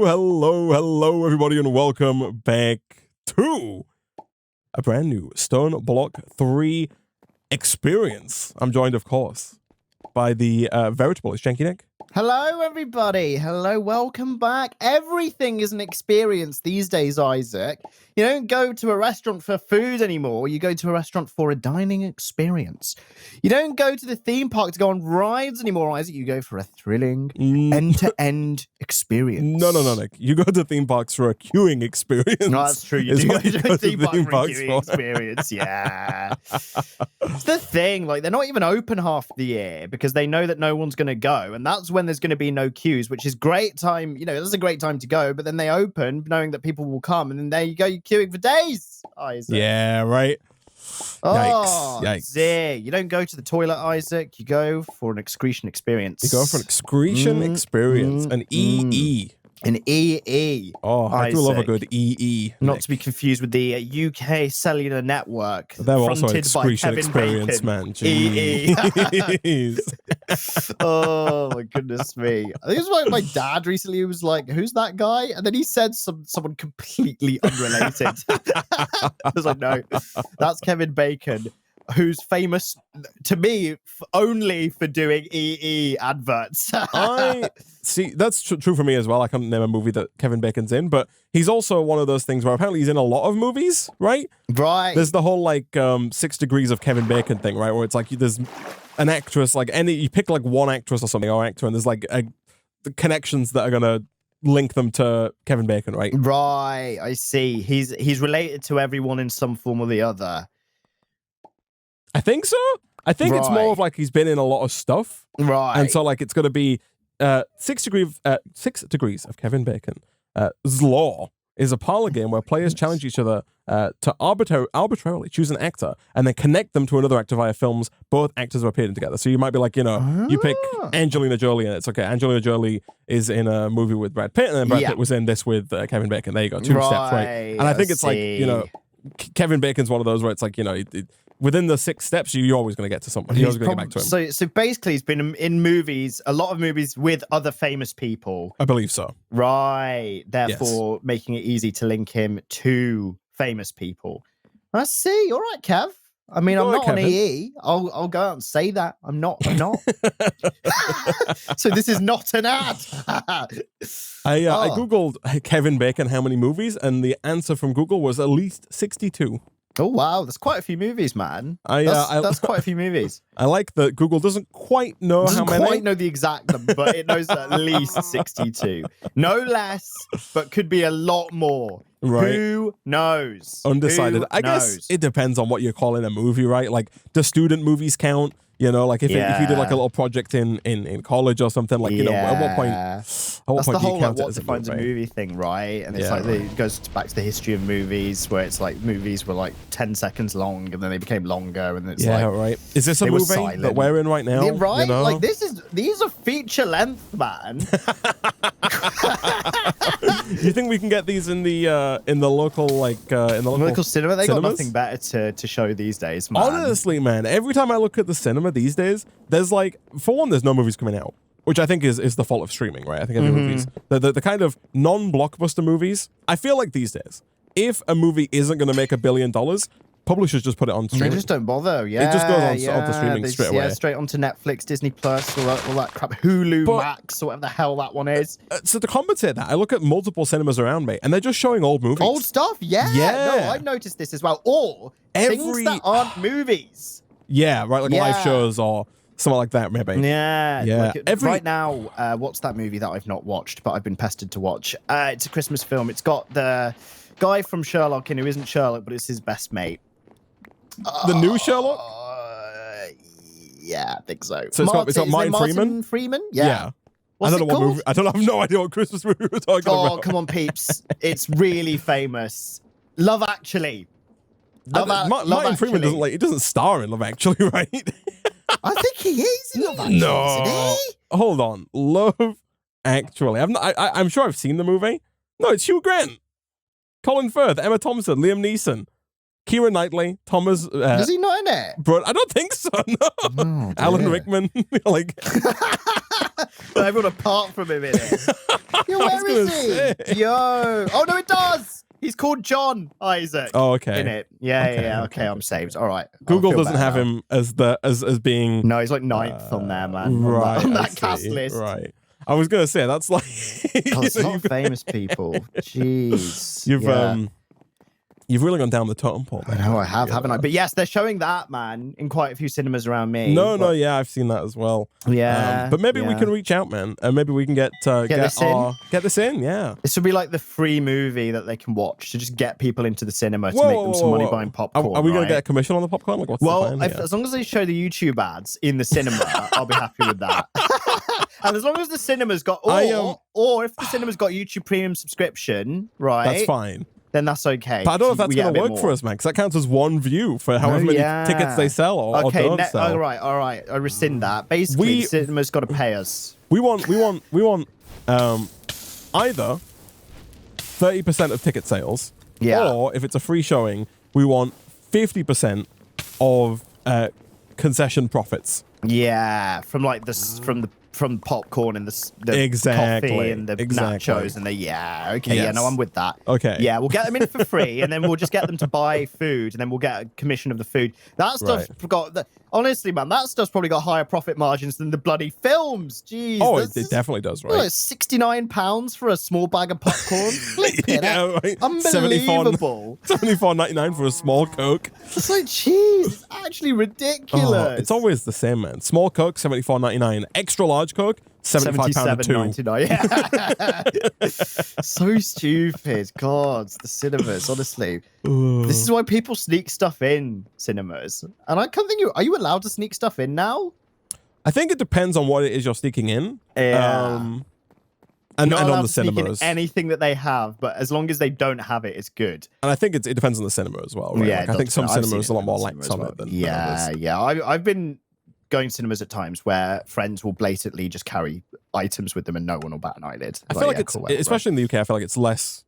Hello, everybody, and welcome back to a brand new StoneBlock 3 experience. I'm joined, of course, by the veritable Janky Nick. Hello, everybody. Hello, welcome back. Everything is an experience these days, Isaac. You don't go to a restaurant for food anymore. You go to a restaurant for a dining experience. You don't go to the theme park to go on rides anymore, Isaac. You go for a thrilling end-to-end experience. No, Nick. You go to theme parks for a queuing experience. No, that's true. You do go to a theme park for a queuing experience. Yeah. It's the thing. Like, they're not even open half the year because they know that no one's going to go. And that's when there's going to be no queues, which is great time. You know, that's a great time to go. But then they open knowing that people will come. And then there you go. You're queuing for days, Isaac. Yeah, right. Yikes. You don't go to the toilet, Isaac. You go for an excretion experience. You go for an excretion experience. An EE. An EE. Oh, I do love a good EE. Not to be confused with the UK cellular network. They're also an excretion experience, man. EE. Oh, my goodness me. I think it was like my dad recently was like, who's that guy? And then he said someone completely unrelated. I was like, no, that's Kevin Bacon, who's famous to me only for doing EE adverts. I see, that's true for me as well. I can't name a movie that Kevin Bacon's in, but he's also one of those things where apparently he's in a lot of movies, right? Right. There's the whole like 6 degrees of Kevin Bacon thing, right? Where it's like there's an actress, like you pick like one actress or something or actor, and there's like the connections that are gonna link them to Kevin Bacon, right? Right, I see. He's related to everyone in some form or the other. I think so. I think it's more of like he's been in a lot of stuff. Right. And so like it's going to be 6 degrees of Kevin Bacon. Zlaw is a parlor game where players challenge each other to arbitrarily choose an actor and then connect them to another actor via films both actors have appeared in together. So you might be like, you pick Angelina Jolie and it's okay. Angelina Jolie is in a movie with Brad Pitt and then Brad Pitt was in this with Kevin Bacon. There you go. 2 steps, right? And I think it's like, Kevin Bacon's one of those where it's like, within the 6 steps, you're always going to get to someone. You're always going to get back to him. So basically, he's been in movies, a lot of movies with other famous people. I believe so. Right. Therefore, making it easy to link him to famous people. I see. All right, Kev. I mean, I'm not on EE. I'll go out and say that. I'm not. So this is not an ad. I Googled Kevin Bacon, how many movies? And the answer from Google was at least 62. Oh, wow. That's quite a few movies, man. That's quite a few movies. I like that Google doesn't quite know how many. Doesn't quite know the exact number, but it knows at least 62. No less, but could be a lot more. Right. Who knows? Undecided. I guess it depends on what you're calling a movie, right? Like, do student movies count? Like if you did like a little project in college or something, like at what point? That's the whole like what defines a movie thing, right? And it's like it goes back to the history of movies, where it's like movies were like 10 seconds long, and then they became longer, and it's right. Is this a movie that we're in right now? Yeah, right, like these are feature length, man. You think we can get these in the local local cinema? They cinemas? Got nothing better to show these days, man. Honestly, man, every time I look at the cinema these days, there's like, for one, there's no movies coming out, which I think is the fault of streaming, right? I think every movies, the kind of non-blockbuster movies, I feel like these days, if a movie isn't going to make $1 billion, publishers just put it on streaming. They just don't bother. It just goes onto streaming straight away. Yeah, straight onto Netflix, Disney Plus, all that crap, Hulu, Max, or whatever the hell that one is. So to compensate that, I look at multiple cinemas around me, and they're just showing old movies. Old stuff, yeah. No, I've noticed this as well. Or things that aren't movies. Yeah, right, like live shows or something like that, maybe. Yeah. Like right now, what's that movie that I've not watched, but I've been pestered to watch? It's a Christmas film. It's got the guy from Sherlock in who isn't Sherlock, but it's his best mate. The new Sherlock? Yeah, I think so. So it's got Martin Freeman? Yeah. I don't know what movie. I have no idea what Christmas movie we're talking about. Oh, come on, peeps. It's really famous. Love Actually. Martin Freeman doesn't star in Love Actually, right? I think he is in Love Actually, isn't he? Hold on. Love Actually. I'm sure I've seen the movie. No, it's Hugh Grant, Colin Firth, Emma Thompson, Liam Neeson. Keira Knightley, Thomas. Is he not in it? But I don't think so. No. Oh, Alan dear. Rickman. Like. Everyone apart from him in it. Yo, I was where is gonna he? say. Yo. Oh, no, it does. He's called John Isaac. Oh, okay. In it. Yeah. Okay, I'm saved. All right. I'll Google feel doesn't better have now. him as being. No, he's like ninth on there, man. Right. On I that cast see. list. Right. I was gonna say that's like. God, it's you a know, lot of famous people. Jeez. You've really gone down the totem pole. I know I have, haven't I? But yes, they're showing that, man, in quite a few cinemas around me. No, yeah, I've seen that as well. Yeah. But maybe we can reach out, man, and maybe we can get this in. Yeah. This would be like the free movie that they can watch to just get people into the cinema to make them some money buying popcorn. Are we going right? to get a commission on the popcorn? Like, what's the plan here? As long as they show the YouTube ads in the cinema, I'll be happy with that. And as long as the cinema's got, or if the cinema's got YouTube Premium subscription, right? That's fine. Then that's okay. But I don't know if that's going to work for us, man, because that counts as one view for however many tickets they sell or don't sell. All right. I rescind that. Basically, the cinema's got to pay us. We want either 30% of ticket sales, or if it's a free showing, we want 50% of concession profits. Yeah, from like from popcorn and the coffee and the nachos and I'm with that. Okay. Yeah, we'll get them in for free and then we'll just get them to buy food and then we'll get a commission of the food. That stuff's honestly, man, that stuff's probably got higher profit margins than the bloody films. Jeez. Oh, it definitely does, right? Well, it's £69 for a small bag of popcorn. Right. Unbelievable. $74.99 for a small Coke. It's like, jeez, it's actually ridiculous. Oh, it's always the same, man. Small Coke, $74.99. Extra large Coke, £75.99. Yeah. So stupid. God, the cinemas, honestly. This is why people sneak stuff in cinemas. And I can't think are you allowed to sneak stuff in now? I think it depends on what it is you're sneaking in. Yeah. And not on the to sneak in cinemas. anything that they have, but as long as they don't have it, it's good. And I think it depends on the cinema as well, right? Yeah, like, I think some cinemas are a lot more lax on it than others. Yeah. I've been going to cinemas at times where friends will blatantly just carry items with them and no one will bat an eyelid. I feel like it's, especially in the UK, I feel like it's less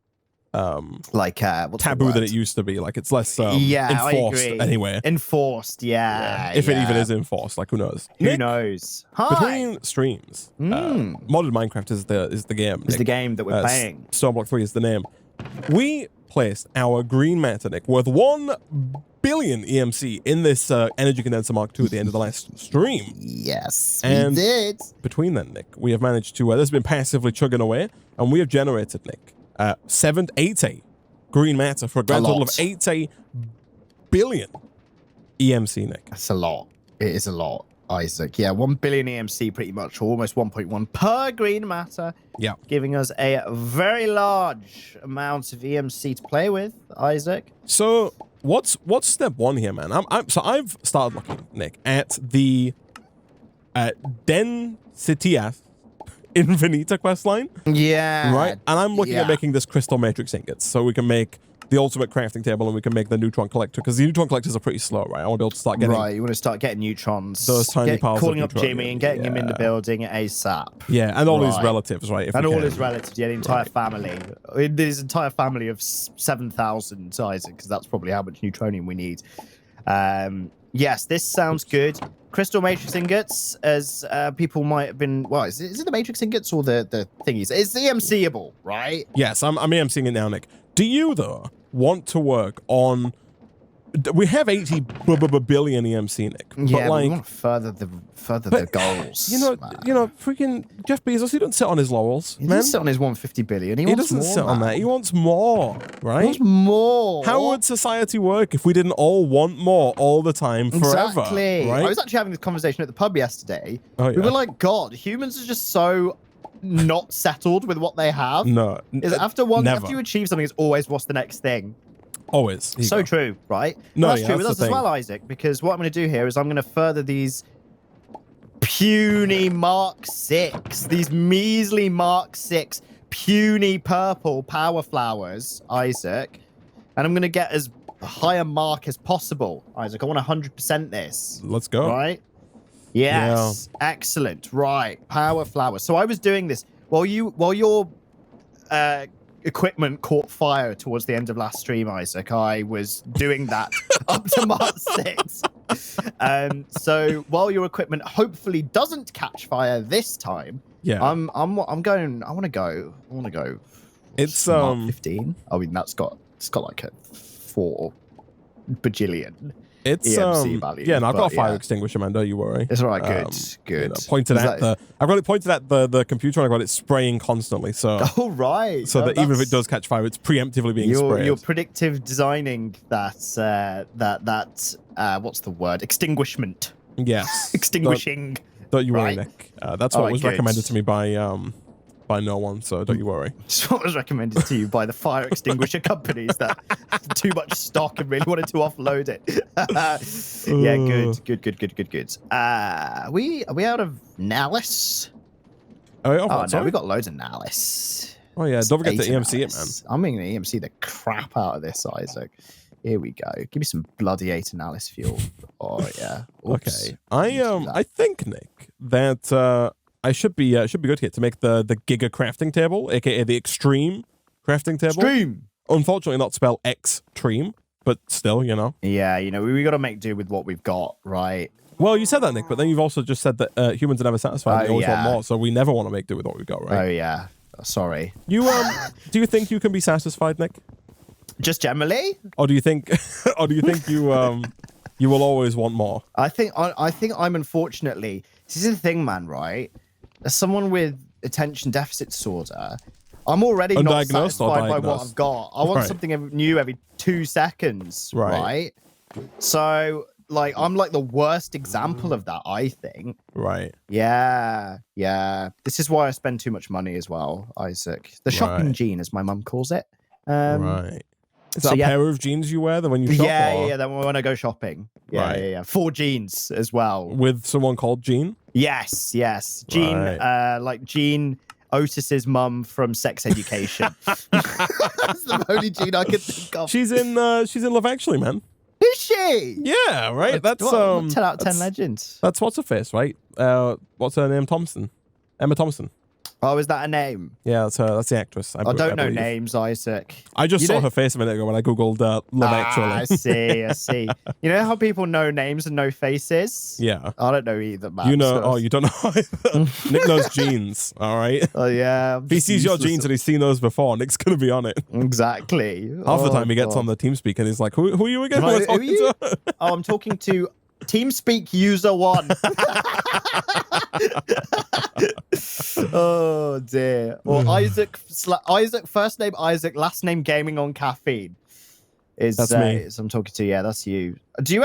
taboo than it used to be. Like it's less enforced anyway. Enforced, yeah. If it even is enforced, like who knows? Who knows? Hi. Between streams, Modded Minecraft is the game. It's the game that we're playing. StoneBlock 3 is the name. We placed our green matter, Nick, worth 1 billion EMC in this energy condenser Mark II at the end of the last stream. Yes, and we did. Between then, Nick, we have managed to, this has been passively chugging away, and we have generated, Nick, 80 green matter for a grand total of 80 billion EMC, Nick. That's a lot. It is a lot, Isaac. Yeah, 1 billion EMC pretty much, or almost 1.1 per green matter. Yeah. Giving us a very large amount of EMC to play with, Isaac. So what's step one here, man? So I've started looking, Nick, at the Densitas Infinita questline. Yeah. Right? And I'm looking at making this crystal matrix ingots so we can make the ultimate crafting table and we can make the neutron collector, because the neutron collectors are pretty slow, right? I want to be able to start getting... Right, you want to start getting neutrons. Those tiny piles calling up Jimmy and getting him in the building ASAP. Yeah, and all his relatives, right? And all his relatives, yeah, the entire family. There's an entire family of 7,000, Isaac, because that's probably how much neutronium we need. Yes, this sounds good. Crystal matrix ingots, as people might have been... Well, is it the matrix ingots or the thingies? It's the EMC-able, right? Yes, I'm EMCing it now, Nick. Do you, though, want to work on... We have 80 billion EMC, Nick. But yeah, like, we want to further the goals. You know, freaking Jeff Bezos, he doesn't sit on his laurels, He doesn't sit on his 150 billion. He doesn't sit on that. He wants more, right? He wants more. How would society work if we didn't all want more all the time forever? Exactly. Right? I was actually having this conversation at the pub yesterday. Oh, yeah. We were like, God, humans are just so not settled with what they have. No. After you achieve something, it's always what's the next thing. Always. So true, right? No, that's yeah, true with that's us as well, Isaac, because what I'm going to do here is I'm going to further these puny Mark 6, these measly Mark 6 puny purple power flowers, Isaac, and I'm going to get as high a mark as possible, Isaac. I want 100% this. Let's go. Right? Yes. Yeah. Excellent. Right. Power flowers. So I was doing this while you're equipment caught fire towards the end of last stream, Isaac. I was doing that up to Mark 6. So while your equipment hopefully doesn't catch fire this time, Yeah. I want to go. It's Mark 15. I mean, it's got like a 4 bajillion. It's EMC value. Yeah, no, I've got a fire extinguisher, man. Don't you worry. It's all right. Good. You know, I've got it pointed at the computer, and I've got it spraying constantly. So all right. So that even if it does catch fire, it's preemptively being sprayed. You're predictive designing that what's the word? Extinguishment. Yes. Extinguishing. Don't you worry, Right. Nick. That's what was recommended to me by no one, so don't you worry. It's what was recommended to you by the fire extinguisher companies that had too much stock and really wanted to offload it. Yeah, good. Are we out of Nallis? No, we got loads of Nallis. Oh yeah, don't forget to EMC it, man. I'm going to EMC the crap out of this, Isaac. Here we go. Give me some bloody 8 Nallis fuel. Oh yeah. Oops. Okay. I think, Nick, that I should be good here to make the Giga crafting table, aka the Extreme crafting table. Extreme. Unfortunately, not spell Extreme, but still, you know. Yeah, we got to make do with what we've got, right? Well, you said that, Nick, but then you've also just said that humans are never satisfied. They always want more, so we never want to make do with what we've got, right? Oh yeah. Sorry. You do you think you can be satisfied, Nick? Just generally? Or do you think you will always want more? I think I'm unfortunately. This is the thing, man. Right? As someone with attention deficit disorder, I'm already not satisfied by what I've got. I want something new every 2 seconds, right? So, like, I'm like the worst example of that, I think. Right. Yeah. This is why I spend too much money as well, Isaac. The shopping gene, as my mum calls it. Right. Is that a pair of jeans you wear when you shop? Yeah. Then when I go shopping. Yeah. 4 jeans as well. With someone called Jean? Yes. Jean, like Jean Otis's mum from Sex Education. That's the only Jean I could think of. She's in Love Actually, man. Is she? Yeah, right. That's 10 out of 10 legends. That's what's her face, right? What's her name? Emma Thompson. Oh, is that a name? Yeah, that's her. That's the actress. I don't know names, Isaac. I just saw her face a minute ago when I googled Love Actually. I see. You know how people know names and know faces? Yeah. I don't know either, man. You know? Oh, you don't know either. Nick knows jeans. All right. Oh yeah. If he sees your jeans and he's seen those before, Nick's gonna be on it. Exactly. Half the time he gets on the TeamSpeak and he's like, "Who are you again?" Who are you? Oh, I'm talking to TeamSpeak user 1. Oh dear. Well, Isaac, first name Isaac, last name Gaming on Caffeine. That's me. I'm talking to. Yeah, that's you. Do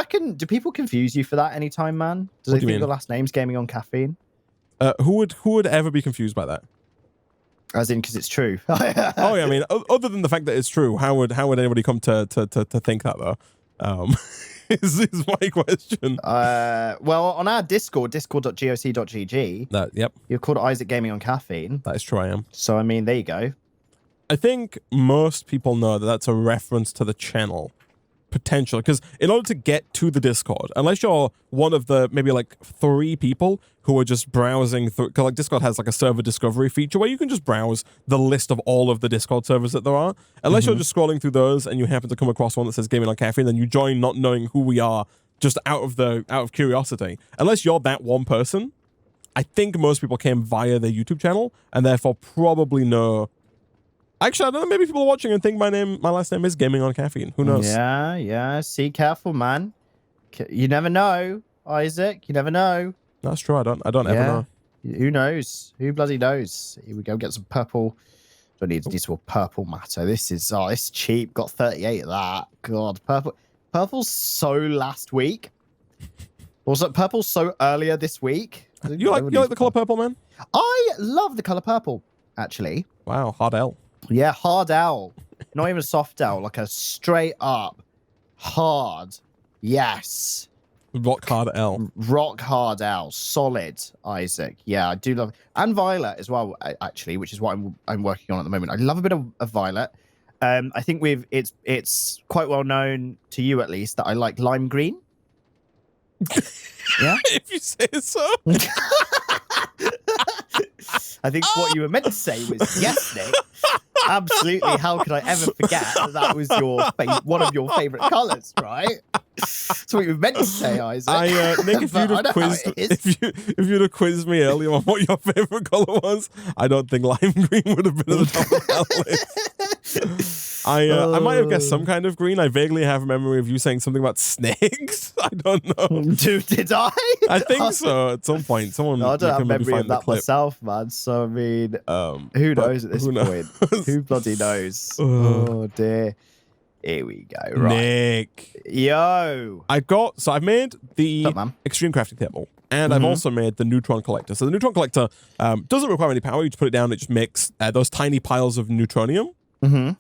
people confuse you for that anytime, man? Do they think your last name's Gaming on Caffeine? Who would ever be confused by that? As in, because it's true. Oh yeah, I mean, other than the fact that it's true, how would anybody come to think that though? Is my question. Well, on our Discord, discord.goc.gg. Yep. You're called Isaac Gaming on Caffeine. That is true, I am. So, I mean, there you go. I think most people know that that's a reference to the channel. Potentially, because in order to get to the Discord, unless you're one of the maybe like 3 people who are just browsing through, because like Discord has like a server discovery feature where you can just browse the list of all of the Discord servers that there are. Unless you're just scrolling through those and you happen to come across one that says Gaming on Caffeine, then you join not knowing who we are, just out of curiosity. Unless you're that one person, I think most people came via their YouTube channel and therefore probably know. Actually, I don't know. Maybe people are watching and think my last name is Gaming on Caffeine. Who knows? Yeah. See, careful, man. You never know, Isaac. You never know. That's true. I don't ever know. Who knows? Who bloody knows? Here we go. Get some purple. Don't need to purple matter. This is it's cheap. Got 38 of that. God, purple's so last week. Was it purple so earlier this week? You like the color purple, man? I love the color purple. Actually. Wow, hard L. Yeah, hard L. Not even a soft L, like a straight up hard. Yes. Rock hard L. Rock hard L. Solid, Isaac. Yeah, I do love it. And Violet as well, actually, which is what I'm working on at the moment. I love a bit of Violet. I think it's quite well known to you at least that I like lime green. Yeah? If you say so. I think what you were meant to say was yes, Nick. Absolutely. How could I ever forget that was one of your favorite colors, right? That's what you were meant to say, Isaac. Nick, if you'd have quizzed me earlier on what your favorite color was, I don't think lime green would have been at the top of that list. I might have guessed some kind of green. I vaguely have a memory of you saying something about snakes. I don't know. Dude, did I? I think so. At some point, someone. I don't have can maybe memory find of the that clip. myself, man. So I mean, who knows at this point? Who bloody knows? Oh dear. Here we go. Right, Nick. Yo. I've made the What's up, man? extreme crafting table, and I've also made the neutron collector. So the neutron collector doesn't require any power. You just put it down. It just makes those tiny piles of neutronium.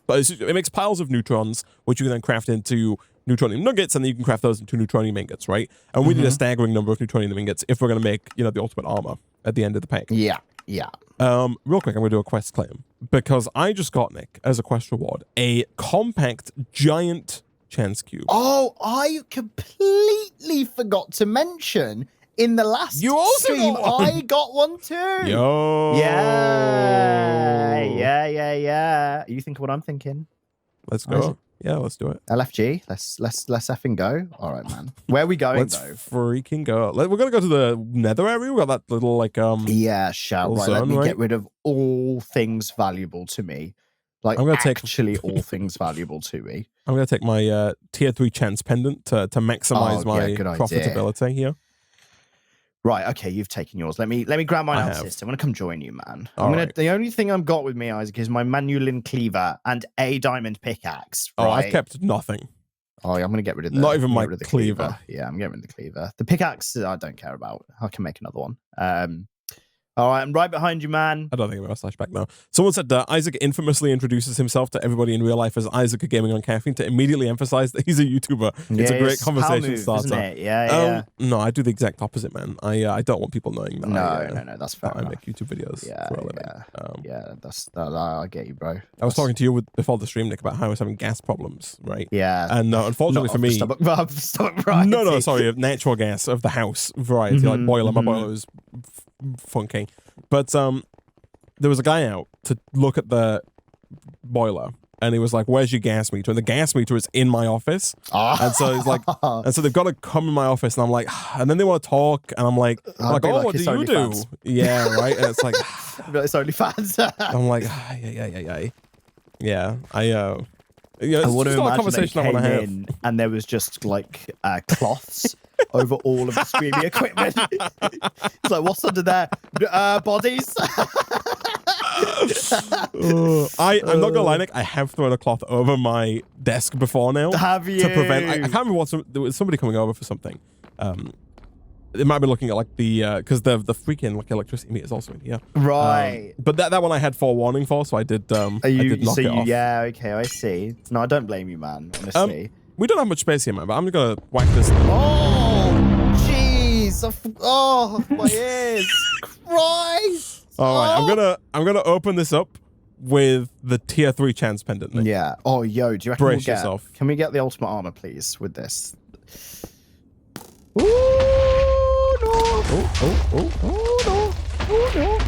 But it makes piles of neutrons, which you can then craft into neutronium nuggets, and then you can craft those into neutronium ingots, right? And we need a staggering number of neutronium ingots if we're going to make, the ultimate armor at the end of the pack. Yeah. Real quick, I'm going to do a quest claim because I just got, Nick, as a quest reward, a compact giant chance cube. Oh, I completely forgot to mention in the last stream, I got one too. Yo. Yeah. You think of what I'm thinking? Let's go. Yeah, let's do it. LFG. Let's effing go. All right, man. Where are we going Let's though? freaking go. We're gonna go to the nether area. We got that little Yeah, shout. Right, let me get rid of all things valuable to me. Like I'm gonna actually all things valuable to me. I'm gonna take my tier 3 chance pendant to maximize my profitability here. Right, okay, you've taken yours. Let me grab mine out, sister. I'm gonna come join you, man. The only thing I've got with me, Isaac, is my manulin cleaver and a diamond pickaxe. Right? Oh, I've kept nothing. Oh, yeah, I'm gonna get rid of not even my cleaver. Yeah, I'm getting rid of the cleaver. The pickaxe, I don't care about. I can make another one. All right, I'm right behind you, man. I don't think I'm going to slash back now. Someone said Isaac infamously introduces himself to everybody in real life as Isaac Gaming on Caffeine to immediately emphasize that he's a YouTuber. It's a great conversation starter. Isn't it? Yeah. No, I do the exact opposite, man. I don't want people knowing that. No, that's fair. I make YouTube videos for a living. I get you, bro. I was talking to you before the stream, Nick, about how I was having gas problems, right? Yeah. And unfortunately for me, stomach variety. No, sorry, natural gas of the house variety, like boiler. My boiler was funky. But there was a guy out to look at the boiler, and he was like, "Where's your gas meter?" And the gas meter is in my office, and so he's like, and so they've got to come in my office, and I'm like, and then they want to talk, and I'm like, what do you do? Yeah, right. And it's like, it's only fans. I'm like, yeah. I want to imagine conversation I want to have. And there was just like cloths over all of the streaming equipment. It's like, what's under there? Bodies. I'm not gonna lie, Nick. I have thrown a cloth over my desk before now. Have you? To prevent. I can't remember there was somebody coming over for something. They might be looking at like the because the freaking like electricity meter is also in here. Right. But that one I had forewarning for, so I did. I did knock it off. Yeah. Okay. I see. No, I don't blame you, man. Honestly. We don't have much space here, man. But I'm gonna whack this. Oh, jeez! Oh, my ears! Christ! All right. I'm gonna open this up with the tier 3 chance pendant. Nick. Yeah. Oh, yo. Do you reckon Brace yourself. Can we get the ultimate armor, please, with this? Ooh. Oh, no.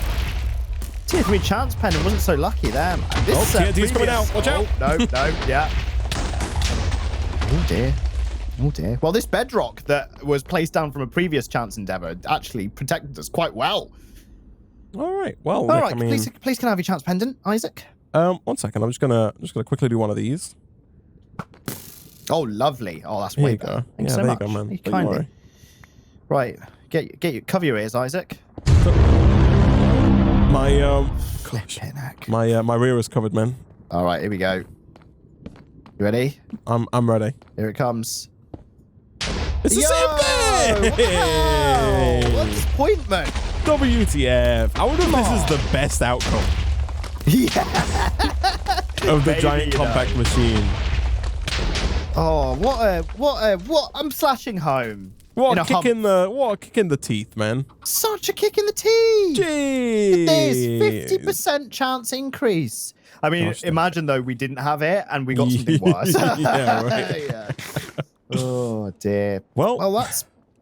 Tier 3 chance pendant wasn't so lucky there, man. Tier 2's coming out. Watch out. No, yeah. Oh, dear. Well, this bedrock that was placed down from a previous chance endeavor actually protected us quite well. All right. Well, all right. Please can I have your chance pendant, Isaac? 1 second. I'm just gonna quickly do one of these. Oh, lovely. Oh, that's way better. Thanks so much. There you go, man. Kindly. Right. Cover your ears, Isaac. My my rear is covered, man. All right, here we go. You ready? I'm ready. Here it comes. It's the same thing. Wow, what disappointment! WTF? I wonder if this is the best outcome. Yeah. Of the giant compact machine. Oh, what? I'm slashing home. What a kick in the teeth, man. Such a kick in the teeth. Jeez. There's 50% chance increase. I mean, imagine though we didn't have it and we got something worse. Yeah, right. Yeah. Oh dear. Well,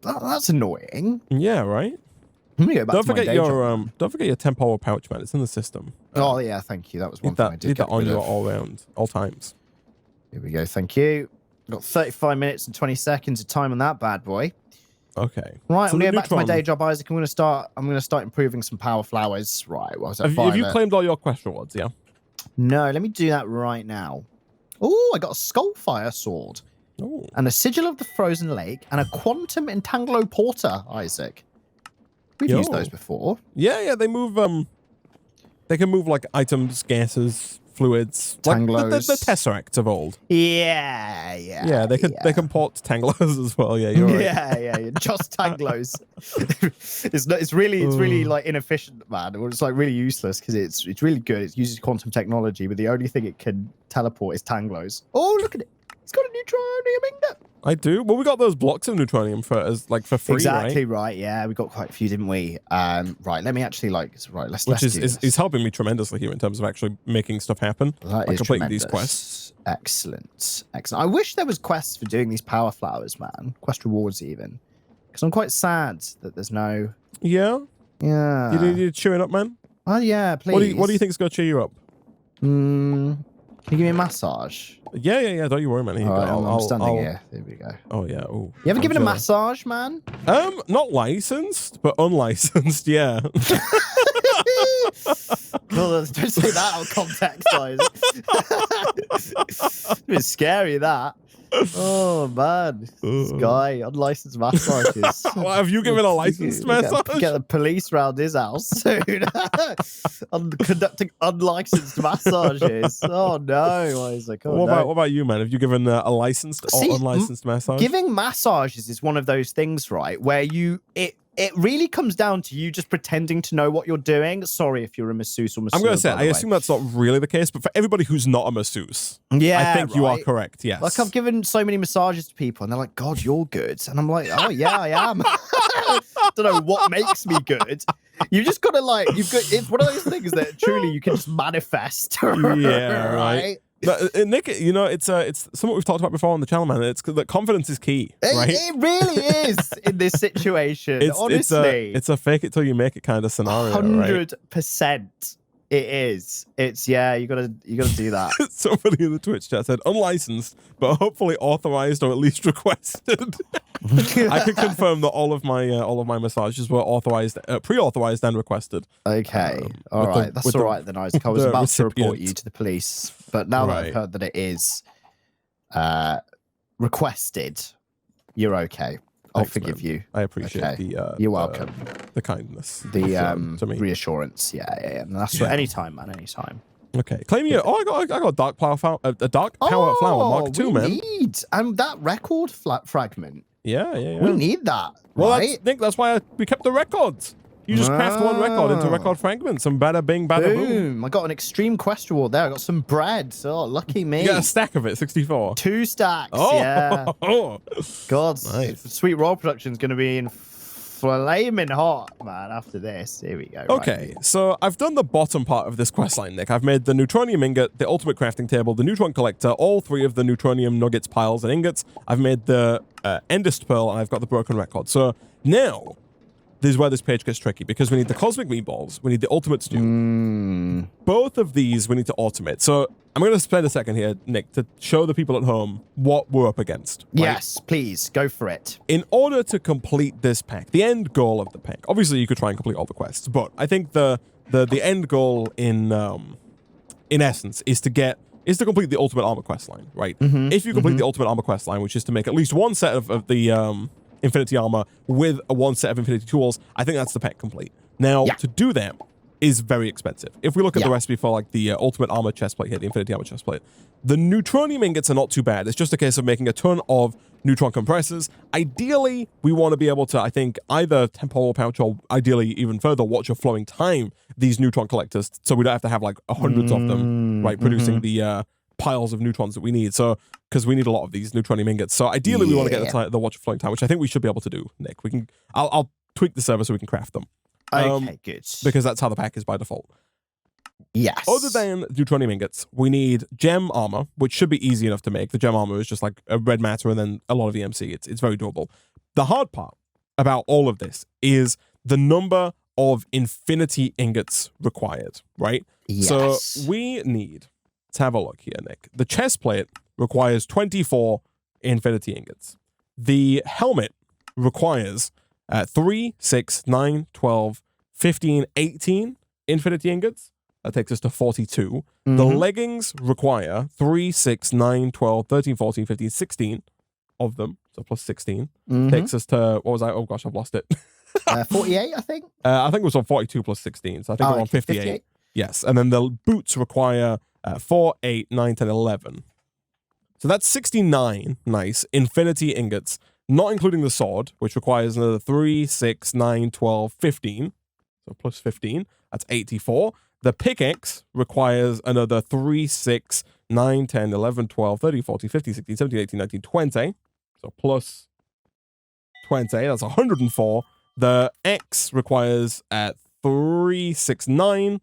that's annoying. Yeah, right. Let me go back Don't to my forget day your job. Don't forget your temporal pouch, man. It's in the system. Oh yeah, thank you. That was one thing I did Need that get on rid you of. all around, all times. Here we go. Thank you. Got 35 minutes and 20 seconds of time on that bad boy. Okay. Right, So I'm the going to go back to my neutron- day job, Isaac. I'm going to start improving some power flowers. Right, what was that? Have you claimed all your quest rewards? Yeah. No, let me do that right now. Oh, I got a Skullfire sword. Oh. And a Sigil of the Frozen Lake and a Quantum Entanglo Porter, Isaac. We've used those before. Yeah, they move they can move like items, gases, fluids. Tanglos. Like the Tesseracts of old. Yeah. Yeah, they can port Tanglos as well. Yeah, you're right. Yeah. Just Tanglos. it's really like inefficient, man. It's like really useless because it's really good. It uses quantum technology, but the only thing it can teleport is Tanglos. Oh, look at it. It's got a neutronium ingot. I do. Well, we got those blocks of neutronium for free, Exactly right? right. Yeah, we got quite a few, didn't we? Right. Let me actually let's Which do this. is helping me tremendously here in terms of actually making stuff happen. That by is completing tremendous. these quests. Excellent. I wish there was quests for doing these power flowers, man. Quest rewards even, because I'm quite sad that there's no. Yeah. Yeah. You need cheering up, man. Oh yeah, please. What do you think's gonna cheer you up? Can you give me a massage? Yeah. Don't you worry, man. Here you All right, go. I'm standing here. There we go. Oh yeah. Oh. You ever given a massage, man? Not licensed, but unlicensed. Yeah. Well, don't say that out of context, guys. It's a bit scary, that. Oh, man. This guy, unlicensed massages. Well, have you given a licensed massage? Get the police round his house soon. Conducting unlicensed massages. Oh, no. Isaac. Oh, what about you, man? Have you given a licensed or unlicensed massage? Giving massages is one of those things, right, where it really comes down to you just pretending to know what you're doing. Sorry if you're a masseuse or masseur. I'm going to say, I assume that's not really the case, but for everybody who's not a masseuse, I think you are correct, yes. Like, I've given so many massages to people, and they're like, God, you're good. And I'm like, oh, yeah, I am. Don't know what makes me good. You just got to, it's one of those things that truly you can just manifest. Yeah, right. But, Nick, it's something we've talked about before on the channel, man. It's that confidence is key, right? It really is in this situation. Honestly, it's a fake it till you make it kind of scenario. 100%. It is. It's you gotta do that. Somebody in the Twitch chat said unlicensed, but hopefully authorized or at least requested. I can confirm that all of my massages were authorized, pre-authorized and requested. Okay, all right, that's all right then, Isaac. I was about to report you to the police, but now that I've heard that it is requested, you're okay. I'll forgive you. I appreciate You're welcome. The kindness. The reassurance. Yeah. That's what. Anytime, man. Anytime. Okay. Claim you. Oh, I got a dark power flower. A dark power flower Mark II, man. And that record fragment. Yeah. We need that. Well, right? Nick, that's why we kept the records. You just craft one record into record fragments and bada bing, bada boom. I got an extreme quest reward there. I got some bread. Oh, lucky me. You got a stack of it, 64. 2 stacks. Oh, yeah. God, nice. Sweet Roll Production's going to be in flaming hot, man, after this. Here we go. Okay, so I've done the bottom part of this questline, Nick. I've made the neutronium ingot, the ultimate crafting table, the neutron collector, all 3 of the neutronium nuggets, piles, and ingots. I've made the endest pearl, and I've got the broken record. So now, this is where this page gets tricky, because we need the cosmic meatballs, we need the ultimate stew. Both of these we need to automate. So I'm going to spend a second here, Nick, to show the people at home what we're up against. Right? Yes, please, go for it. In order to complete this pack, the end goal of the pack, obviously you could try and complete all the quests, but I think the end goal in essence is to complete the ultimate armor quest line, right? If you complete the ultimate armor quest line, which is to make at least one set of the Infinity Armor with one set of Infinity Tools, I think that's the pack complete. Now, to do that is very expensive. If we look at the recipe for like the Ultimate Armor chestplate here, the Infinity Armor chestplate, the neutronium ingots are not too bad. It's just a case of making a ton of neutron compressors. Ideally, we want to be able to, I think, either temporal pouch or ideally even further watch a flowing time these neutron collectors, so we don't have to have like hundreds of them, right, producing the piles of neutrons that we need. So, because we need a lot of these neutronium ingots. So ideally, we want to get the watch of flowing time, which I think we should be able to do, Nick. I'll tweak the server so we can craft them. Okay, good. Because that's how the pack is by default. Yes. Other than neutronium ingots, we need gem armor, which should be easy enough to make. The gem armor is just like a red matter and then a lot of EMC. It's very doable. The hard part about all of this is the number of infinity ingots required, right? Yes. So we need to have a look here, Nick. The chest plate requires 24 infinity ingots. The helmet requires 3, 6, 9, 12, 15, 18 infinity ingots. That takes us to 42. The leggings require 3, 6, 9, 12, 13, 14, 15, 16 of them. So plus 16. Takes us to, what was I? Oh gosh, I've lost it. 48, I think. I think it was on 42 plus 16. So I think we're on 58. Yes. And then the boots require 4, 8, 9, 10, 11. So that's 69 nice infinity ingots, not including the sword, which requires another 3, 6, 9, 12, 15. So plus 15. That's 84. The pickaxe requires another 3, 6, 9, 10, 11, 12, 13, 14, 15, 16, 17, 18, 19, 20. So plus 20. That's 104. The X requires 3, 6, 9.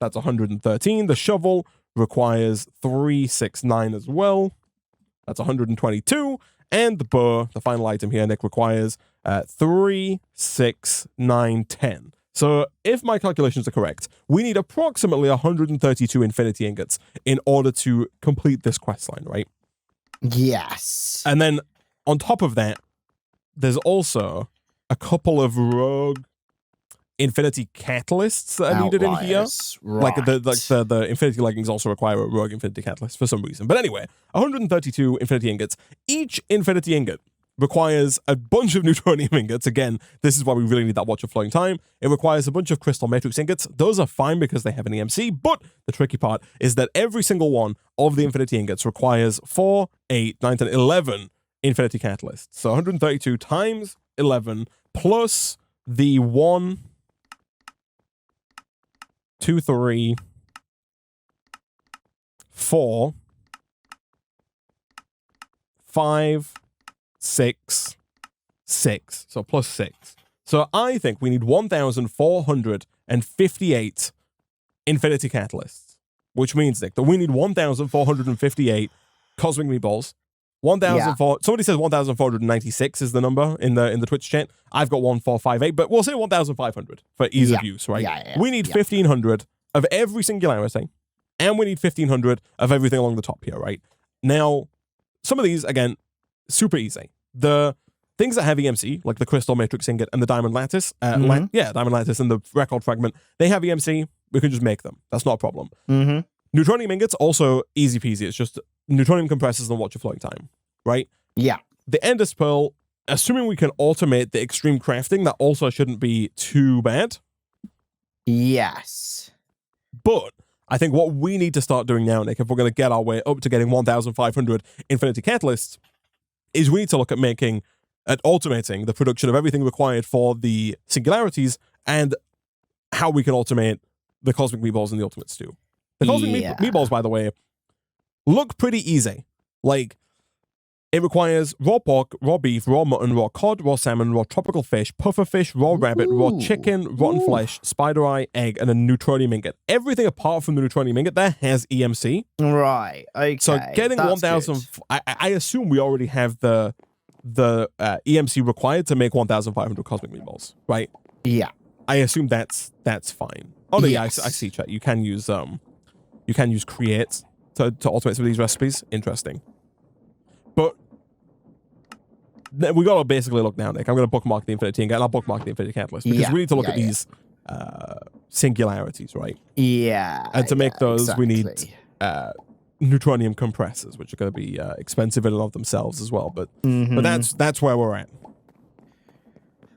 That's 113. The shovel requires 3, 6, 9 as well. That's 122. And the bow, the final item here, Nick, requires 3, 6, 9, 10. So if my calculations are correct, we need approximately 132 infinity ingots in order to complete this questline, right? Yes. And then on top of that, there's also a couple of rogue infinity catalysts that are needed in here. Right. Like the infinity leggings also require a rogue infinity catalyst for some reason. But anyway, 132 infinity ingots. Each infinity ingot requires a bunch of neutronium ingots. Again, this is why we really need that watch of flowing time. It requires a bunch of crystal matrix ingots. Those are fine because they have an EMC, but the tricky part is that every single one of the infinity ingots requires 4, 8, 9, 10, 11 infinity catalysts. So 132 times 11 plus the 1, 2, 3, 4, 5, 6, 6. So plus 6. So I think we need 1,458 infinity catalysts, which means, Nick, that we need 1,458 cosmic meatballs. 1,004. Somebody says 1,496 is the number in the Twitch chat. I've got 1,458, but we'll say 1,500 for ease of use, right? We need 1,500 of every singularity, and we need 1,500 of everything along the top here, right? Now, some of these, again, super easy. The things that have EMC, like the crystal matrix ingot and the diamond lattice, diamond lattice and the record fragment, they have EMC. We can just make them. That's not a problem. Neutronium ingots, also easy peasy. It's just neutronium compressors and watch your flowing time, right? Yeah. The Endless Pearl, assuming we can automate the extreme crafting, that also shouldn't be too bad. Yes. But I think what we need to start doing now, Nick, if we're going to get our way up to getting 1,500 infinity catalysts, is we need to look at automating the production of everything required for the singularities and how we can automate the cosmic meatballs and the ultimate stew. The cosmic meatballs, by the way, look pretty easy. Like, it requires raw pork, raw beef, raw mutton, raw cod, raw salmon, raw tropical fish, puffer fish, raw rabbit, raw chicken, rotten flesh, spider eye, egg, and a neutronium ingot. Everything apart from the neutronium ingot there has EMC. Right. Okay. So getting 1,000, I assume we already have the EMC required to make 1,500 cosmic meatballs, right? Yeah. I assume that's fine. Oh no, yes. I see, chat. You can use create to automate some of these recipes. Interesting. But we got to basically look now, Nick. I'm going to bookmark the infinity ingot and I'll bookmark the infinity catalyst because we need to look at these singularities, right? Yeah. And to make those, we need neutronium compressors, which are going to be expensive in and of themselves as well. But that's where we're at.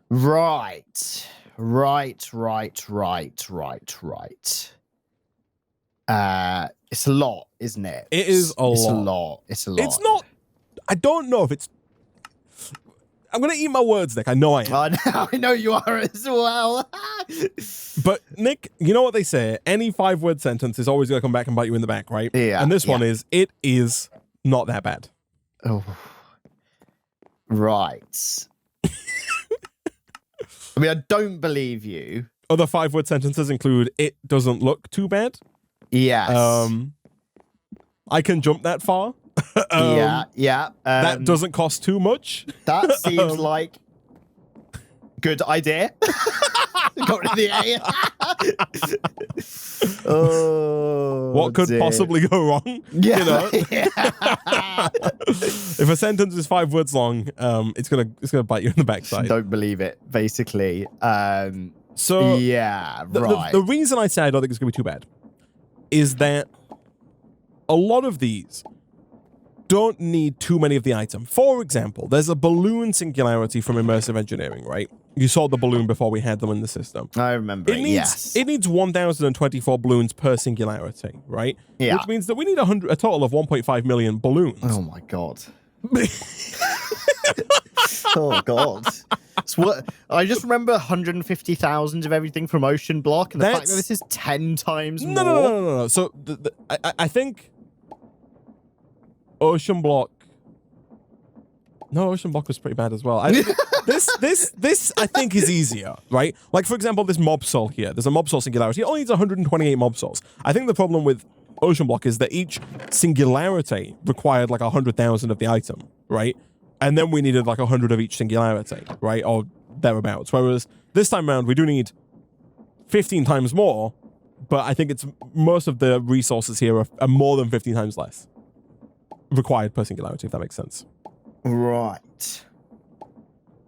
Right. It's a lot, isn't it? It is a lot. It's a lot. It's a lot. It's not. I don't know if it's. I'm gonna eat my words, Nick. I know I am. I know you are as well. But Nick, you know what they say? Any 5-word sentence is always gonna come back and bite you in the back, right? Yeah. And this one is. It is not that bad. Oh. Right. I mean, I don't believe you. Other 5-word sentences include. It doesn't look too bad. Yes. I can jump that far. Yeah. That doesn't cost too much. That seems like Good idea. Got rid of the A. Oh, What could dear. possibly go wrong? Yeah. You know? Yeah. If a sentence is 5 words long, it's gonna bite you in the backside. Don't believe it, basically. So yeah, right. the reason I say I don't think it's gonna be too bad is that a lot of these don't need too many of the item. For example, there's a balloon singularity from immersive engineering, right? You saw the balloon before we had them in the system. I remember it, yes. It needs 1,024 balloons per singularity, right? Yeah. Which means that we need a total of 1.5 million balloons. Oh my god. Oh god. So what, I just remember 150,000 of everything from Ocean Block, and the fact that this is 10 times more. No. So I think Ocean Block. No, Ocean Block was pretty bad as well. This I think is easier, right? Like, for example, this mob soul here. There's a mob soul singularity. It only needs 128 mob souls. I think the problem with Ocean Block is that each singularity required like 100,000 of the item, right? And then we needed like 100 of each singularity, right? Or thereabouts. Whereas this time around, we do need 15 times more, but I think it's most of the resources here are more than 15 times less required per singularity, if that makes sense. Right.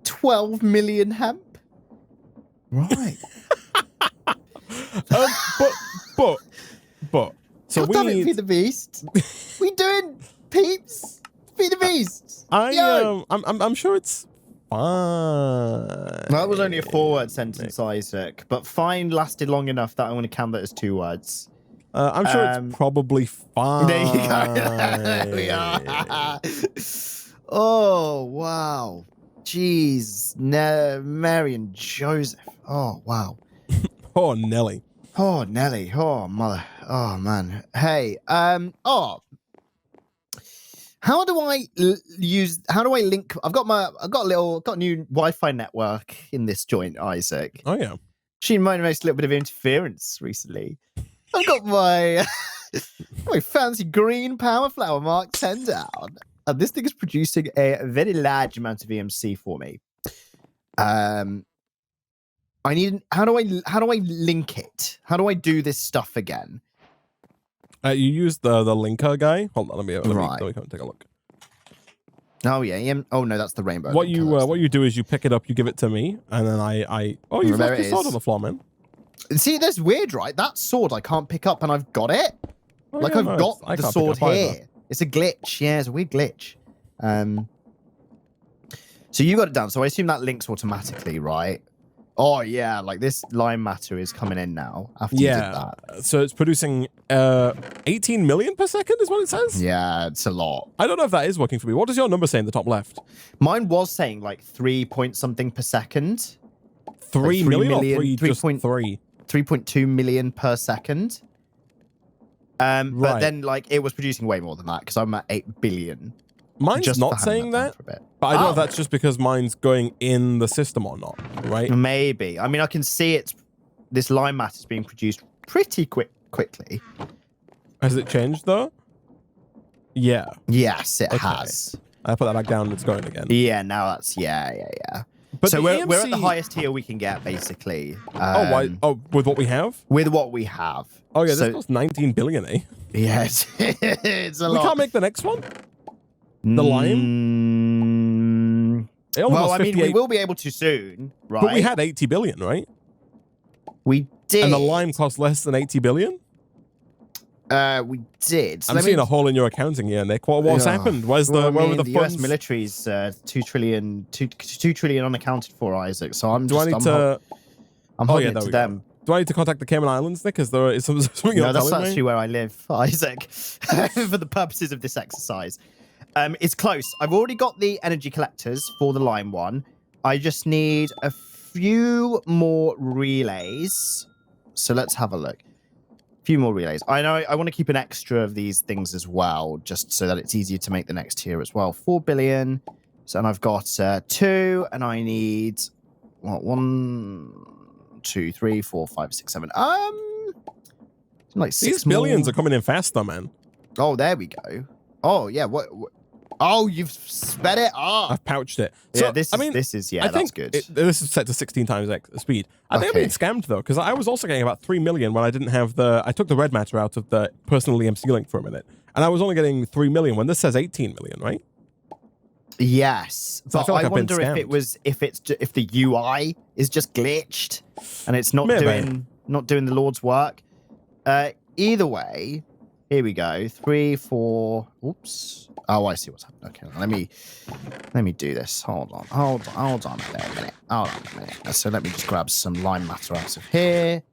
12 million hemp? Right. But so God damn we it, need... Feed the Beast. We doing peeps? Feed the Beast. I'm sure it's fine. That was only a 4-word sentence, Isaac, but fine lasted long enough that I want to count that as 2 words. I'm sure it's probably fine. There you go. There we are. Oh, wow. Jeez. Mary and Joseph. Oh, wow. Oh, Nelly. Oh, Nelly. Oh, mother. Oh, man. Hey, how do I link? I've got a new Wi-Fi network in this joint, Isaac. Oh, yeah. She might have noticed a little bit of interference recently. I've got my fancy green power flower Mark 10 down, and this thing is producing a very large amount of EMC for me. I need. How do I link it? How do I do this stuff again? You use the linker guy. Hold on, let me come and take a look. Oh yeah, oh no, that's the rainbow. What you do is you pick it up, you give it to me, and then oh, you've left your sword on the floor, man. See, that's weird, right? That sword I can't pick up, and I've got it. Oh, like yeah, I've got the sword here. It's a glitch. Yeah, it's a weird glitch. So you got it down. So I assume that links automatically, right? Oh yeah, like this lime matter is coming in now after you did that. So it's producing 18 million per second is what it says? Yeah, it's a lot. I don't know if that is working for me. What does your number say in the top left? Mine was saying like 3 point something per second. 3 million or 3.2 million per second. Right. But then like it was producing way more than that because I'm at 8 billion. Mine's just not saying that, but I don't know if that's just because mine's going in the system or not, right? Maybe. I mean, I can see this lime matter is being produced pretty quickly. Has it changed though? Yeah. Yes, it has. I put that back down and it's going again. Yeah, now that's yeah. But so we're at the highest tier we can get, basically. With what we have? With what we have. Oh yeah, this costs 19 billion, eh? Yes, it's a lot. We can't make the next one? The lime? Well, I mean, we will be able to soon, right? But we had 80 billion, right? We did. And the lime cost less than 80 billion? We did. So I'm seeing a hole in your accounting here, Nick. What's happened? Where were the US funds? military's 2 trillion unaccounted for, Isaac. So I'm holding it to them. Do I need to contact the Cayman Islands, Nick? Is there something No, that's actually where I live, Isaac, for the purposes of this exercise. It's close. I've already got the energy collectors for the lime one. I just need a few more relays. So let's have a look. A few more relays. I know I want to keep an extra of these things as well, just so that it's easier to make the next tier as well. 4 billion. So, and I've got 2, and I need what, 1, 2, 3, 4, 5, 6, 7. Like 6 These billions are coming in faster, man. Oh, there we go. Oh yeah, what Oh, you've sped it up. I've pouched it. So, Yeah, this is I think that's good. This is set to 16 times speed. I think I'm being scammed though, because I was also getting about 3 million when I didn't have I took the red matter out of the personal EMC link for a minute, and I was only getting 3 million when this says 18 million, right? Yes, So but I, I wonder if it was if the UI is just glitched and it's not doing the Lord's work. Either way, here we go. 3, 4. Oops. Oh, I see what's happening. Okay, let me do this. Hold on a minute. So let me just grab some lime matter out of here,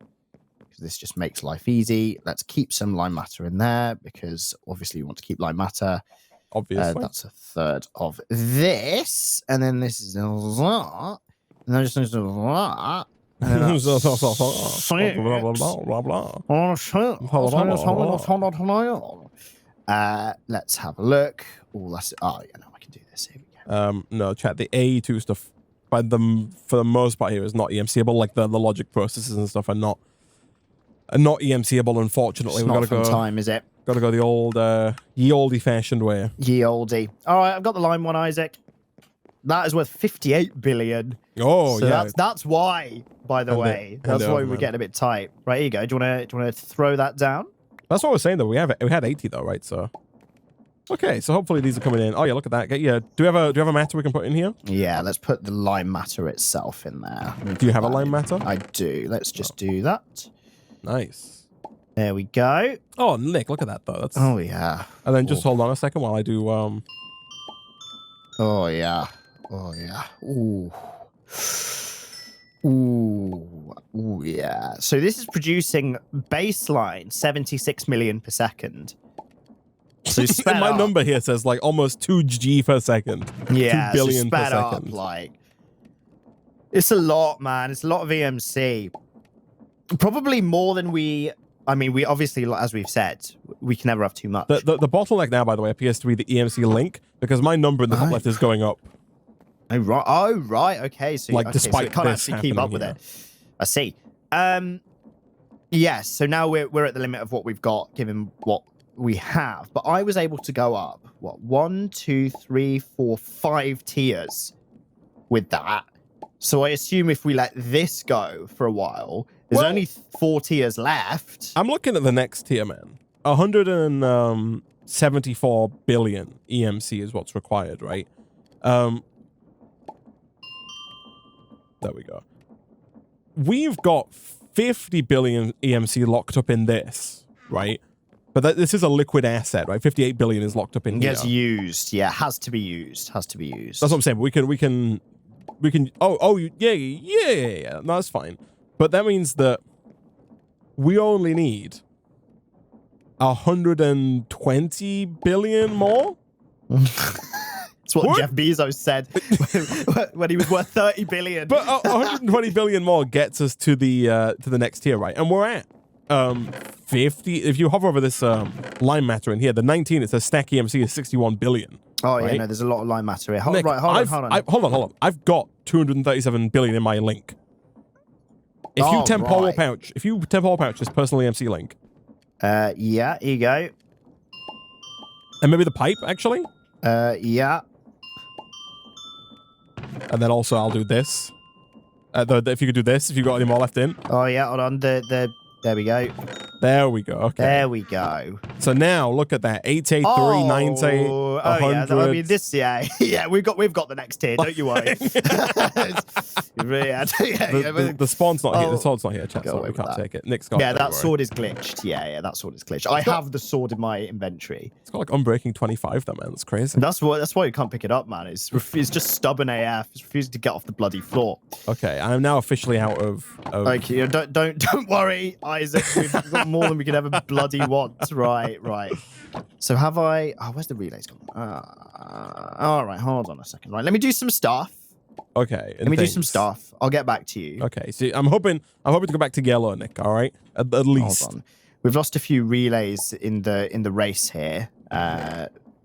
because this just makes life easy. Let's keep some lime matter in there, because obviously we want to keep lime matter. Obviously. That's a third of this, and then this is that, and then just that. Let's have a look. Oh, that's it. Oh, yeah, no, I can do this. Here we go. No, chat. The AE2 stuff, for the most part here, is not EMCable. Like the logic processes and stuff are not EMCable. Unfortunately, It's not from time, is it? Got to go the old, ye oldie fashioned way. Ye oldie. All right, I've got the lime one, Isaac. That is worth 58 billion. Oh, so yeah. That's why. By the way, that's why we're getting a bit tight. Right, here you go. Do you want to throw that down? That's what I was saying though. We had 80 though, right? So okay, so hopefully these are coming in. Oh yeah, look at that. Do we have a matter we can put in here? Yeah, let's put the lime matter itself in there. Do you have a lime matter? I do. Let's just do that. Nice. There we go. Oh, Nick, look at that though. Oh yeah. And then just hold on a second while I do Oh yeah. Ooh. Ooh, yeah. So this is producing baseline 76 million per second. So my number here says like almost 2 G per second. Yeah, 2 billion so per second. up, like, it's a lot, man. It's a lot of EMC. Probably more than we obviously, as we've said, we can never have too much. The bottleneck now, by the way, appears to be the EMC link, because my number in the top left is going up. Oh right. Okay. So despite so it can't this actually keep up with it. I see. Yes. So now we're at the limit of what we've got, given what we have. But I was able to go up 1, 2, 3, 4, 5 tiers with that. So I assume if we let this go for a while, there's only 4 tiers left. I'm looking at the next tier, man. 174 billion EMC is what's required, right? There we go. We've got 50 billion EMC locked up in this, right? But this is a liquid asset, right? 58 billion is locked up in here. Gets used. Yeah, has to be used. That's what I'm saying. We can. Oh, yeah. No, that's fine. But that means that we only need 120 billion more. That's what Jeff Bezos said when he was worth 30 billion. But 120 billion more gets us to the next tier, right? And we're at 50. If you hover over this lime matter in here, the 19, it says stack EMC is 61 billion. Oh, right? yeah, no, there's a lot of lime matter here. Nick, hold on. I've got 237 billion in my link. If you temporal pouch this personal EMC link. Yeah, here you go. And maybe the pipe, actually? Yeah. And then also I'll do this. If you could do this, if you've got any more left in. Oh, yeah, hold on. There we go. There we go. Okay. There we go. So now look at that. 883, 98, 100. Yeah. I mean, this, yeah, we've got the next tier. Don't you worry. The spawn's not here. The sword's not here, chat, so we can't take it. Nick's got it. Yeah, that sword is glitched. Yeah, that sword is glitched. I have the sword in my inventory. It's got like Unbreaking 25 though, man. That's crazy. That's why you can't pick it up, man. It's just stubborn AF. It's refusing to get off the bloody floor. Okay, I'm now officially out of... Like, don't worry, Isaac. We've got more than we could ever bloody want. Right. So have I... Oh, where's the relays gone? All right, hold on a second. Right, let me do some stuff. Okay. Let me do some stuff. I'll get back to you. Okay, so I'm hoping to go back to yellow, Nick, all right? At least. Hold on. We've lost a few relays in the race here,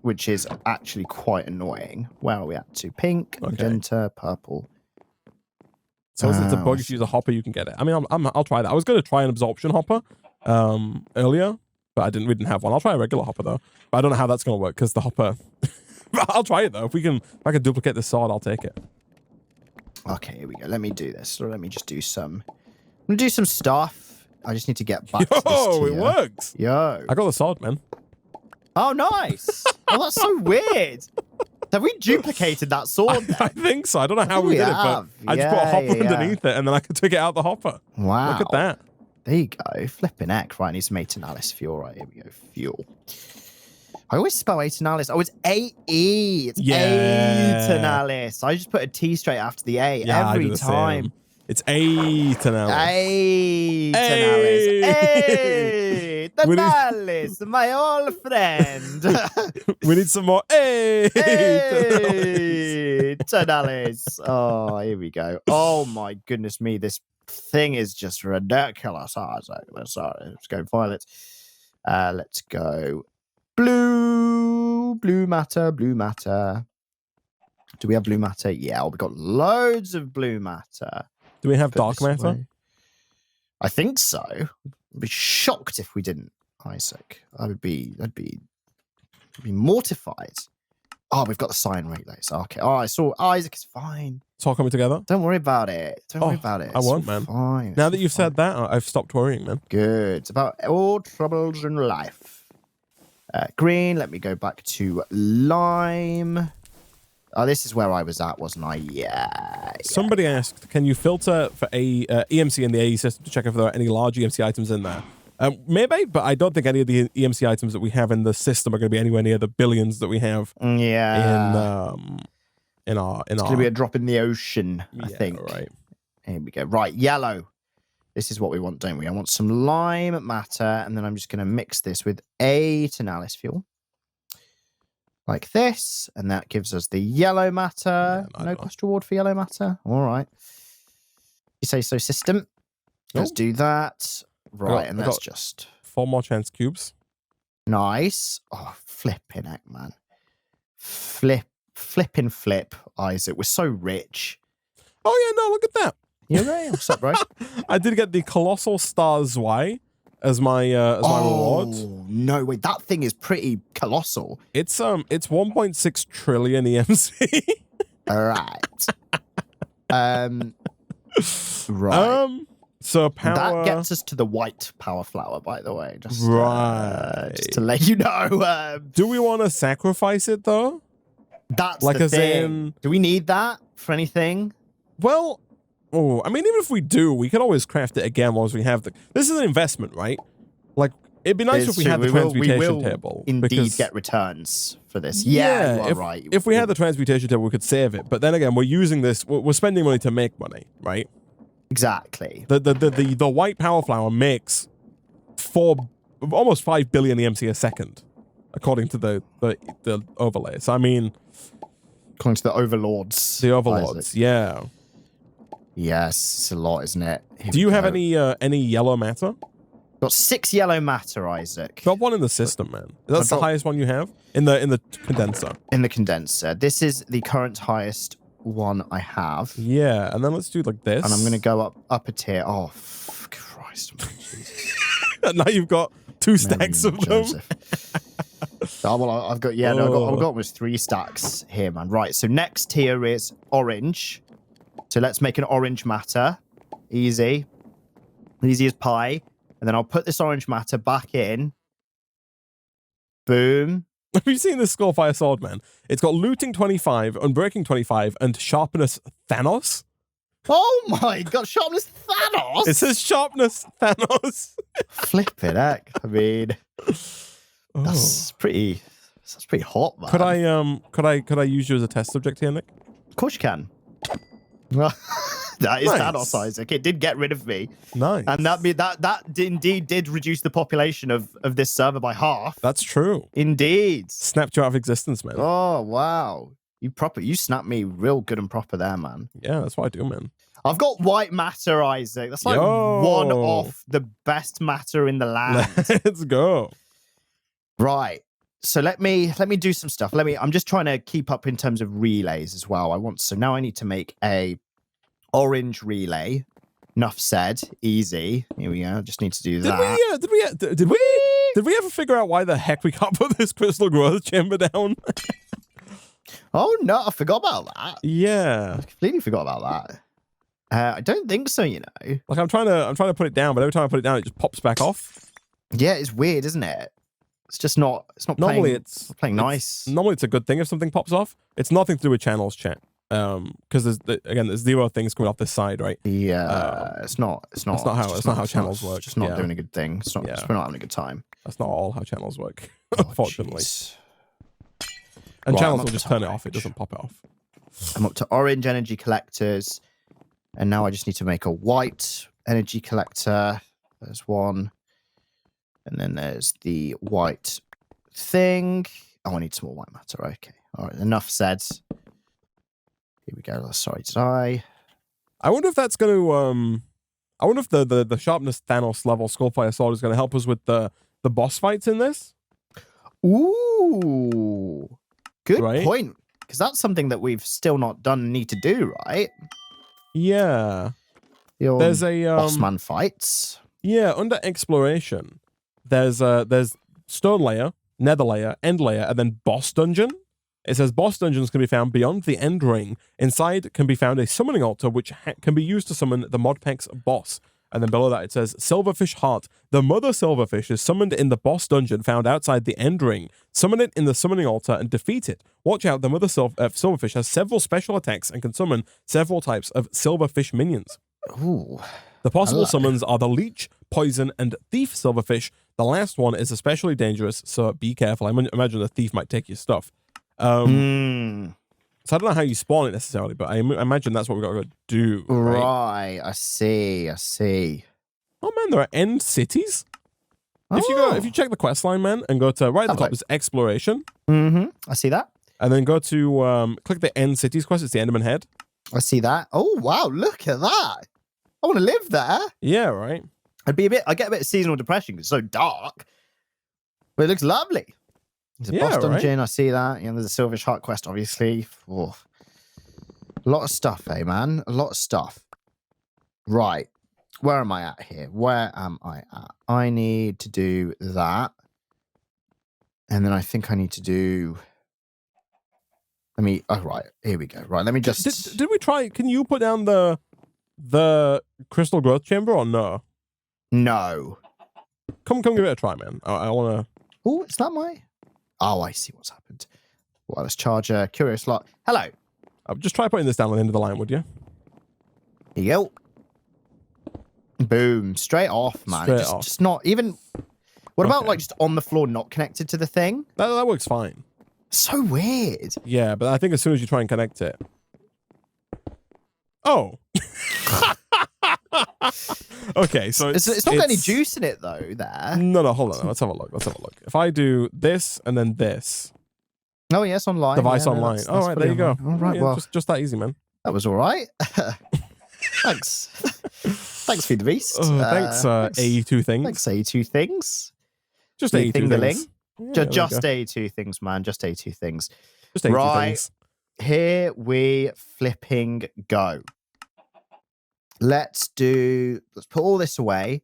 which is actually quite annoying. Where are we at to? Pink, magenta, purple. So it's a bug. If you use a hopper, you can get it. I mean, I'll try that. I was going to try an absorption hopper earlier, but we didn't have one. I'll try a regular hopper though. But I don't know how that's going to work because the hopper I'll try it though. If I can duplicate the sword, I'll take it. Okay, here we go. Let me do this. Or let me just do some. I'm gonna do some stuff. I just need to get back to this Yo, tier. it works. Yo. I got the sword, man. Oh, nice. Oh, that's so weird. Have we duplicated that sword then? I think so. I don't know how think we we did it, have. but I just put a hopper Yeah. underneath it, and then I could take it out the hopper. Wow. Look at that. There you go. Flipping heck. Right, I need some Aeternalis fuel. Right, here we go. Fuel. I always spell Aeternalis. Oh, it's A-E. It's Aeternalis. I just put a T straight after the A every time. Same. It's Aeternalis. Aeternalis. Aeternalis, my old friend. We need some more Aeternalis. Oh, here we go. Oh my goodness me, this thing is just ridiculous. Oh, sorry, let's go violet. Let's go blue matter. Do we have blue matter? Yeah, we got loads of blue matter. Do we have dark matter? Away. I think so. I'd be shocked if we didn't, Isaac. I'd be mortified. Oh, we've got the sign rate lace. Okay. Oh, I saw Isaac is fine. It's all coming together. Don't worry about it. Don't worry about it. I won't, man. Fine. Now that you've said that, I've stopped worrying, man. Good. It's about all troubles in life. Green. Let me go back to lime. Oh, this is where I was at, wasn't I? Yeah. Somebody asked, can you filter for EMC in the AE system to check if there are any large EMC items in there? Maybe, but I don't think any of the EMC items that we have in the system are going to be anywhere near the billions that we have. Yeah. In our. It's going to be a drop in the ocean, I think. Right. Here we go. Right, yellow. This is what we want, don't we? I want some lime matter, and then I'm just going to mix this with Aeternalis fuel. Like this, and that gives us the yellow matter. Yeah, no cost reward for yellow matter. All right. You say so, system. Let's do that. Right, and that's just 4 more chance cubes. nice. Oh, flipping heck, man. Flip, Isaac. We're so rich. Oh yeah, no, look at that. You okay? What's up, bro? I did get the Colossal Stars Y as my reward. Oh no, wait, that thing is pretty colossal. It's 1.6 trillion EMC. All right. Right. So power that gets us to the white power flower, by the way. Just just to let you know. Do we want to sacrifice it though? That's like the as thing. in, do we need that for anything? Well, I mean, even if we do, we can always craft it again once we have the. This is an investment, right? Like, it'd be nice if we had the transmutation table. Indeed, get returns for this. Yeah, you are right. If we had the transmutation table, we could save it. But then again, we're using this. We're spending money to make money, right? Exactly. The white power flower makes almost 5 billion EMC a second, according to the overlay. So I mean, according to the overlords. The overlords, Isaac. yeah. Yes, it's a lot, isn't it? Do you have any yellow matter? Got 6 yellow matter, Isaac. Got one in the system, man. That's the highest one you have in the condenser. In the condenser. This is the current highest one I have. Yeah, and then let's do like this. And I'm going to go up a tier. Oh, Christ. Now you've got 2 stacks of them. Oh, well, I've got I've got almost 3 stacks here, man. Right, so next tier is orange. So let's make an orange matter. Easy. Easy as pie. And then I'll put this orange matter back in. Boom. Have you seen this Skullfire sword, man? It's got looting 25, unbreaking 25, and sharpness Thanos. Oh my god, sharpness Thanos! It says sharpness Thanos. Flip it, heck. I mean, that's pretty hot, man. Could I use you as a test subject here, Nick? Of course you can. That is Thanos, Isaac. It did get rid of me. Nice. And that indeed did reduce the population of this server by half. That's true. Indeed. Snapped you out of existence, man. Oh, wow. You snapped me real good and proper there, man. Yeah, that's what I do, man. I've got white matter, Isaac. That's like one off the best matter in the land. Let's go. Right. So let me do some stuff. I'm just trying to keep up in terms of relays as well. So now I need to make a orange relay. Enough said. Easy. Here we go. Just need to do that. Did we ever figure out why the heck we can't put this crystal growth chamber down? Oh no, I forgot about that. Yeah. I completely forgot about that. I don't think so, you know. Like I'm trying to put it down, but every time I put it down, it just pops back off. Yeah, it's weird, isn't it? It's just not. It's not Normally playing, it's playing nice. Normally it's a good thing if something pops off. It's nothing to do with channels, chat. Because there's 0 things coming off this side, right? Yeah, it's not. It's not how channels work. Just not doing a good thing. It's not. We're not having a good time. That's not all how channels work, Oh, unfortunately. Geez. And Right, channels will just turn it off. It doesn't pop it off. I'm up to orange energy collectors, and now I just need to make a white energy collector. There's one, and then there's the white thing. Oh, I need some more white matter. Okay, all right. Enough said. Here we go. Sorry, did I? I wonder if that's going to I wonder if the sharpness Thanos level Skullfire Sword is going to help us with the boss fights in this. Ooh, good Right? point. Because that's something that we've still not done and need to do, right? Yeah. Your There's a bossman fights. Yeah, under exploration, there's stone layer, nether layer, end layer, and then boss dungeon. It says boss dungeons can be found beyond the end ring. Inside can be found a summoning altar which can be used to summon the Modpeck's boss. And then below that it says Silverfish Heart. The mother silverfish is summoned in the boss dungeon found outside the end ring. Summon it in the summoning altar and defeat it. Watch out, the mother silverfish has several special attacks and can summon several types of silverfish minions. Ooh. The possible summons are the leech, poison, and thief silverfish. The last one is especially dangerous, so be careful. I imagine the thief might take your stuff. So I don't know how you spawn it necessarily, but I imagine that's what we've got to do. Right. I see. Oh man, there are end cities. If you check the quest line, man, and go to right at the top is exploration. I see that. And then go to click the end cities quest. It's the Enderman Head. I see that. Oh wow, look at that. I want to live there. Yeah, right. I get a bit of seasonal depression because it's so dark. But it looks lovely. There's a boss dungeon, I see that. You know, there's a Silverfish Heart quest, obviously. Oh. A lot of stuff, eh, man? A lot of stuff. Right. Where am I at here? Where am I at? I need to do that. And then I think I need to do... oh, right. Here we go. Right, let me just... Did we try... Can you put down the crystal growth chamber or no? No. Come give it a try, man. I want to... Oh, is that my... Oh, I see what's happened. Wireless charger, curious lot. Hello. Just try putting this down on the end of the line, would you? Here you go. Boom. Straight off, man. Just not even... What about, like, just on the floor, not connected to the thing? That works fine. So weird. Yeah, but I think as soon as you try and connect it... Oh. Okay, so it's not got any juice in it, though, there. No, hold on. Let's have a look. If I do this and then this... Oh, yes, online. Device online. All right, there you go. All right, well... Just that easy, man. That was all right. Thanks. Thanks, Feed the Beast. Thanks, AE2 Things. Thanks, AE2 Things. Just AE2 Things. Yeah, just AE2 Things, man. Just AE2 Things. Just AE2 Things. Here we flipping go. Let's put all this away.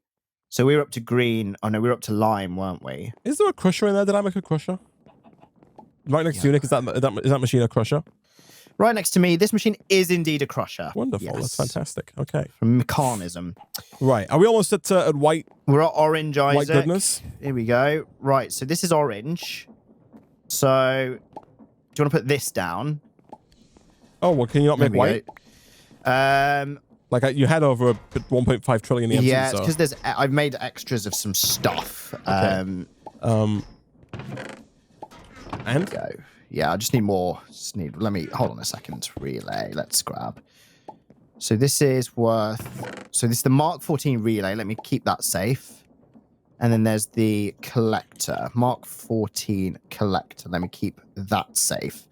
So we were up to green. Oh, no, we were up to lime, weren't we? Is there a crusher in there? Did I make a crusher? Right next to you, Nick, is that machine a crusher? Right next to me, this machine is indeed a crusher. Wonderful. Yes. That's fantastic. Okay. From mechanism. Right. Are we almost at white? We're at orange, Isaac. White goodness. Here we go. Right. So this is orange. So do you want to put this down? Oh, well, can you not make white? Like you had over 1.5 trillion EMC. Yeah, it's because I've made extras of some stuff. Okay. And go. Yeah, I just need more. Let me hold on a second. Relay. Let's grab. So this is worth. So this is the Mark 14 relay. Let me keep that safe. And then there's the collector, Mark 14 collector. Let me keep that safe.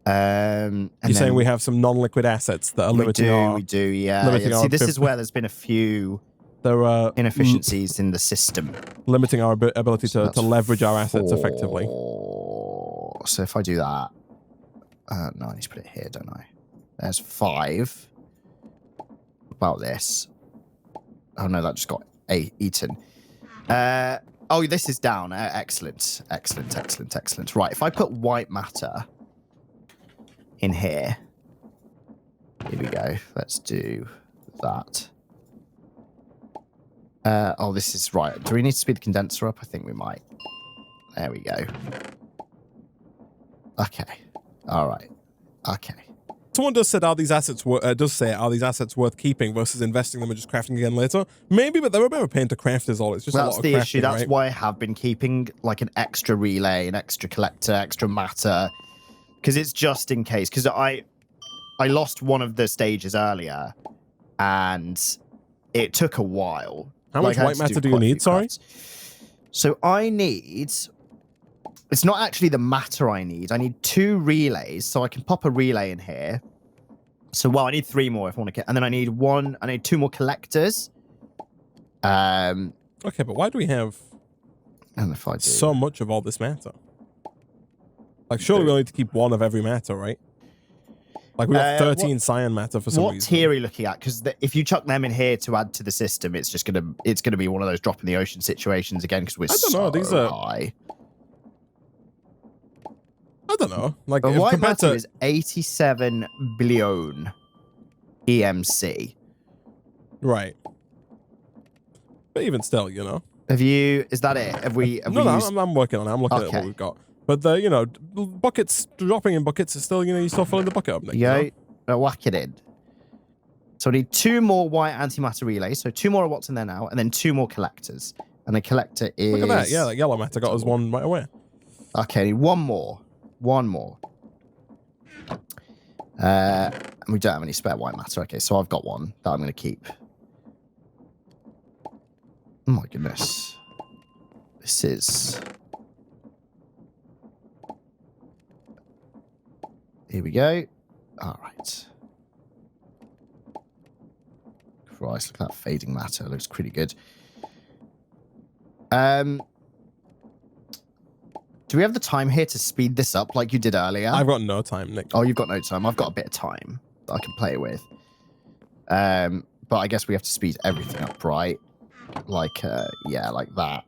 You're saying we have some non-liquid assets that are limiting our... We do, yeah. See, this is where there's been a few inefficiencies in the system. Limiting our ability to leverage our assets effectively. So if I do that... no, I need to put it here, don't I? There's 5. About this. Oh, no, that just got eaten. Oh, this is down. Excellent. Right, if I put white matter... in here. Here we go. Let's do that. Oh, this is right. Do we need to speed the condenser up? I think we might. There we go. Okay. All right. Okay. Someone does say, are these assets worth keeping versus investing them and just crafting again later? Maybe, but they're a bit of a pain to craft is all. It's just a lot of the crafting, issue. That's right? why I have been keeping like an extra relay, an extra collector, extra matter, because it's just in case. Because I lost one of the stages earlier, and it took a while. How much white matter do you need? Sorry. So I need. It's not actually the matter I need. I need 2 relays, so I can pop a relay in here. So, well, I need 3 more if I want to get... And then I need 2 more collectors. Okay, but why do we have and if I do, so much of all this matter? Like, surely we only need to keep 1 of every matter, right? Like, we have 13 cyan matter for some reason. What tier are you looking at? Because if you chuck them in here to add to the system, it's just gonna be one of those drop in the ocean situations again, because we're so these are high. I don't know. Like, the white matter to... is 87 billion EMC. Right. But even still, you know. Is that it? Have we used... I'm working on it. I'm looking at what we've got. But the, you know, buckets, dropping in buckets is still, you know, you're still filling the bucket up. Nick, you know? Whack it in. So I need 2 more white antimatter relays. So 2 more of what's in there now, and then 2 more collectors. And the collector is... Look at that. Yeah, that yellow matter got us 1 right away. Okay, I need 1 more. 1 more. And we don't have any spare white matter. Okay, so I've got 1 that I'm going to keep. Oh my goodness. This is... Here we go. All right. Christ, look at that fading matter. It looks pretty good. Do we have the time here to speed this up like you did earlier? I've got no time, Nick. Oh, you've got no time. I've got a bit of time that I can play with. But I guess we have to speed everything up, right? Like, yeah, like that.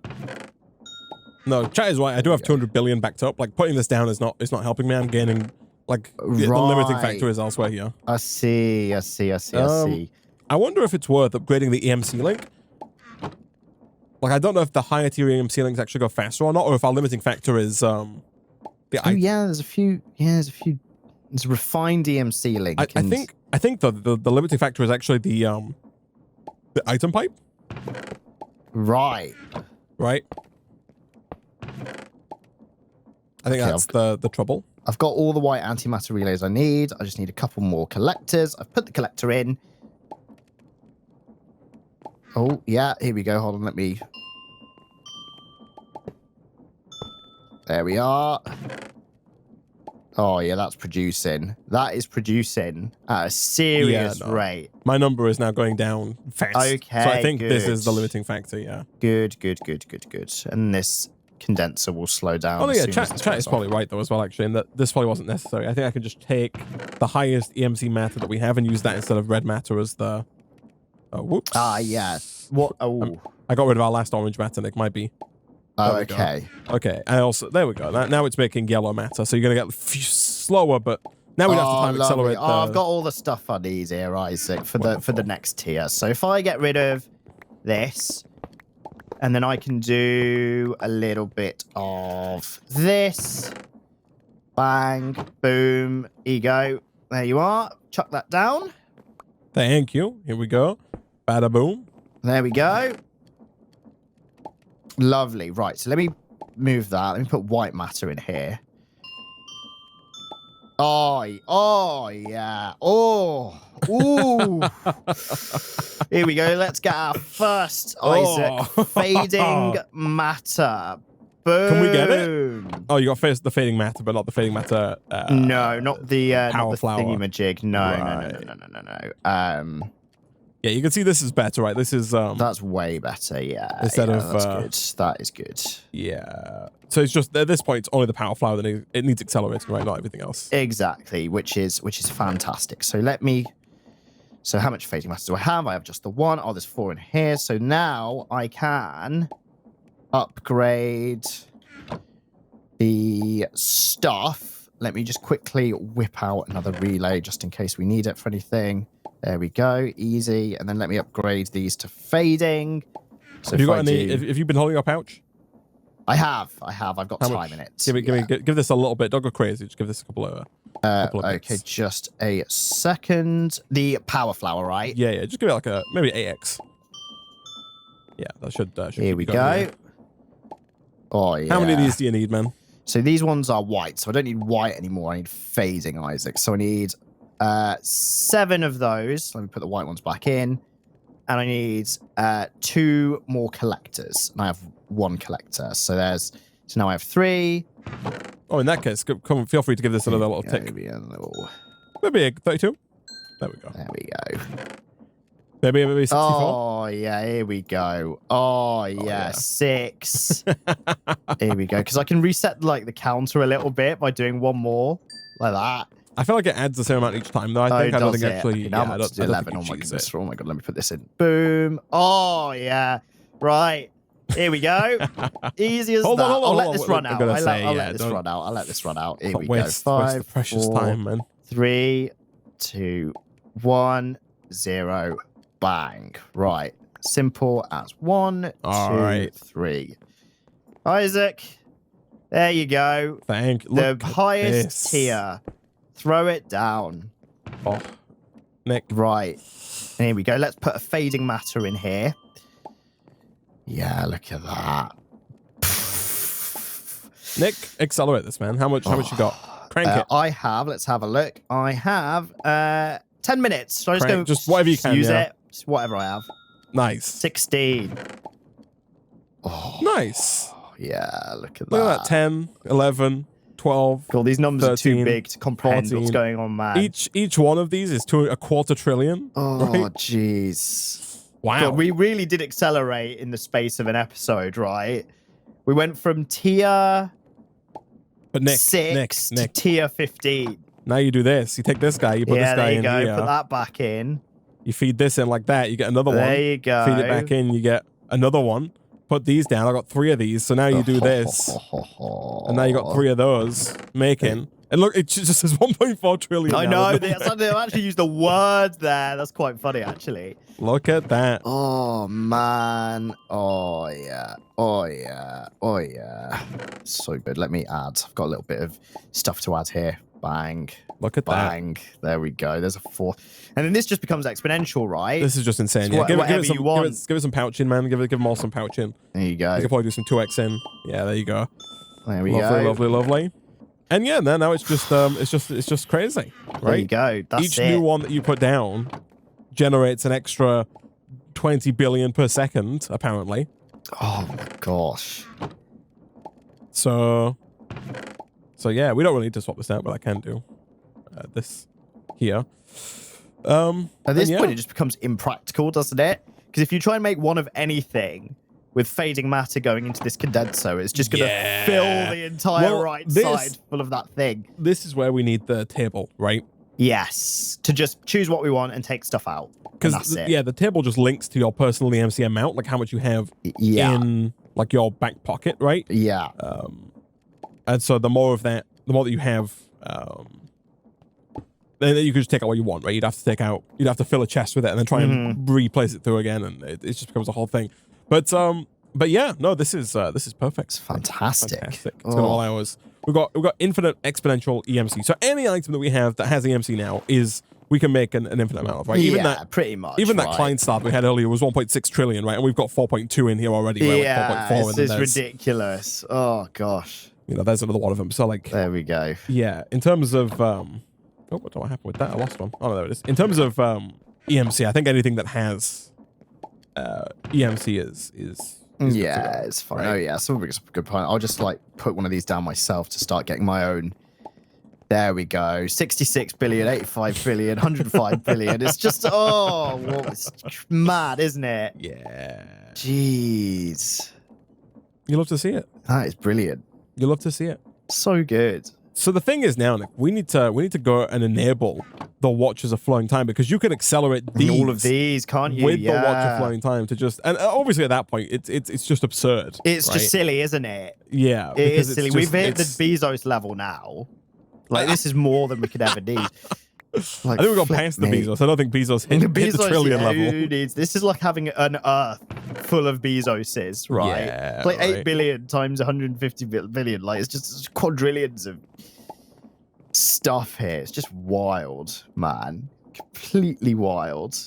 No, chat is right. I do have 200 billion backed up. Like, putting this down is not helping me. I'm gaining, like, the limiting factor is elsewhere here. I see. I I wonder if it's worth upgrading the EMC link. Like, I don't know if the higher tier EMC links actually go faster or not, or if our limiting factor is yeah, there's a few. There's a refined EMC link. I think the limiting factor is actually the item pipe. Right. I think that's the trouble. I've got all the white antimatter relays I need. I just need a couple more collectors. I've put the collector in. Oh, yeah, here we go. Hold on, let me... There we are. Oh, yeah, that's producing. That is producing at a serious rate. My number is now going down fast. Okay, so I think this is the limiting factor, yeah. Good. And this condenser will slow down. Oh, yeah, chat is probably right, though, as well, actually, and that this probably wasn't necessary. I think I could just take the highest EMC matter that we have and use that instead of red matter as the... Oh, whoops. Ah, yeah. What? Oh. I got rid of our last orange matter, Nick. Might be. Oh, okay. Okay. And also, there we go. Now it's making yellow matter. So you're going to get slower, but now we have to time accelerate. Oh, I've got all the stuff I need here, Isaac, for the next tier. So if I get rid of this, and then I can do a little bit of this. Bang, boom, ego. There you are. Chuck that down. Thank you. Here we go. Bada boom. There we go. Lovely. Right, so let me move that. Let me put white matter in here. Oh, yeah. Oh, ooh. Here we go. Let's get our first, Isaac, fading matter. Boom. Can we get it? Oh, you got the fading matter, but not the fading matter. No, not the power flower thingamajig. No. Yeah, you can see this is better, right? This is that's way better, yeah. Instead of that's good. That is good. Yeah. So it's just at this point it's only the power flower that it needs accelerating, right? Not everything else. Exactly, which is fantastic. So so how much fading matter do I have? I have just the 1. Oh, there's 4 in here. So now I can upgrade the stuff let me just quickly whip out another relay just in case we need it for anything. There we go. Easy. And then let me upgrade these to fading. So have you got any? Have you been holding your pouch? I have. I've got time in it. Give this a little bit. Don't go crazy. Just give this a couple of okay, bits. just a second. The power flower, right? Yeah. Just give it like a maybe AX. Yeah, that should Here we go. Here. Oh yeah. How many of these do you need, man? So these ones are white, so I don't need white anymore. I need fading, Isaac. So I need 7 of those. Let me put the white ones back in. And I need 2 more collectors. And I have 1 collector. So now I have 3. Oh, in that case, come feel free to give this another little tick. Maybe a little. Maybe 32. There we go. There we go. Maybe 64. Oh yeah, here we go. Oh yeah, 6. Here we go. Because I can reset like the counter a little bit by doing 1 more like that. I feel like it adds the same amount each time, though. I don't think actually. Now I'm up to 11. Oh my goodness! Oh my god! Let me put this in. Boom! Oh yeah! Right. Here we go. Easy as that. I'll let this run out. I'll let this run out. I'll let this run out. Here we go. 5, the precious 4, time, man. 3, 2, 1, 0. Bang. Right. Simple as 1, 2, 3. Isaac. There you go. The highest tier. Throw it down. Oh, Nick. Right. Here we go. Let's put a fading matter in here. Yeah, look at that. Nick, accelerate this, man. How much you got? Crank it. Let's have a look. I have 10 minutes. So just whatever you can use it. Just whatever I have. Nice. 16. Oh, nice. Yeah, look at that. Look at that. 10, 11, 12. God, these numbers 13, are too big to comprehend 14. what's going on, man. Each one of these is to a quarter trillion. Oh, jeez. Wow. God, we really did accelerate in the space of an episode, right? We went from tier 6 to tier 15. Now you do this. You take this guy. You put this guy in there you go. here. Put that back in. You feed this in like that. You get another one. There you go. Feed it back in. You get another one. Put these down. I got 3 of these. So now you do this. And now you got 3 of those. Making. And look, it just says 1.4 trillion. I know. They actually used the word there. That's quite funny, actually. Look at that. Oh, man. Oh, yeah. Oh, yeah. Oh, yeah. So good. Let me add. I've got a little bit of stuff to add here. Bang. Look at that. Bang. There we go. There's a 4. And then this just becomes exponential, right? This is just insane. So Give it some pouching, man. Give them all some pouching. There you go. You can probably do some 2x in. Yeah, there you go. There we go. Lovely. Lovely. And yeah, now it's just crazy, right? There you go. That's Each new one that you put down generates an extra 20 billion per second, apparently. Oh my gosh. So yeah, we don't really need to swap this out, but I can do this here. At this point, it just becomes impractical, doesn't it? Because if you try and make one of anything with fading matter going into this condenser, it's just going to fill the entire side full of that thing. This is where we need the table, right? Yes. To just choose what we want and take stuff out. Because the table just links to your personal EMC amount, like how much you have in like your back pocket, right? Yeah. And so the more that you have, then you could just take out what you want, right? You'd have to fill a chest with it and then try and replace it through again, and it just becomes a whole thing. But yeah, no, this is perfect. It's fantastic. It's got all hours. We've got infinite exponential EMC. So any item that we have that has EMC now we can make an infinite amount of, right? Pretty much. Even that client start we had earlier was 1.6 trillion, right? And we've got 4.2 in here already. Right? Yeah, this is ridiculous. Oh gosh. There's another one of them. So like, there we go. Yeah, in terms of what happened with that? I lost one. Oh no, there it is. In terms of EMC, I think anything that has EMC is yeah, it's fine. Right? Oh yeah, so it's a good point. I'll just like put one of these down myself to start getting my own. There we go. 66 billion, 85 billion, 105 billion. It's just it's mad, isn't it? Yeah. Jeez. You love to see it. That is brilliant. You love to see it. So good. So the thing is now, Nick, we need to go and enable the watches of flowing time, because you can accelerate all of these, can't you? With the watch of flowing time to just, and obviously at that point it's just absurd. It's just silly, isn't it? Yeah, it is silly. We've hit the Bezos level now. Like, this is more than we could ever need. Like, I think we got past the Bezos. I don't think Bezos hit the trillion level. This is like having an Earth full of Bezoses, right? Yeah, like 8 right. billion times 150 billion. Like, it's just quadrillions of stuff here. It's just wild, man. Completely wild.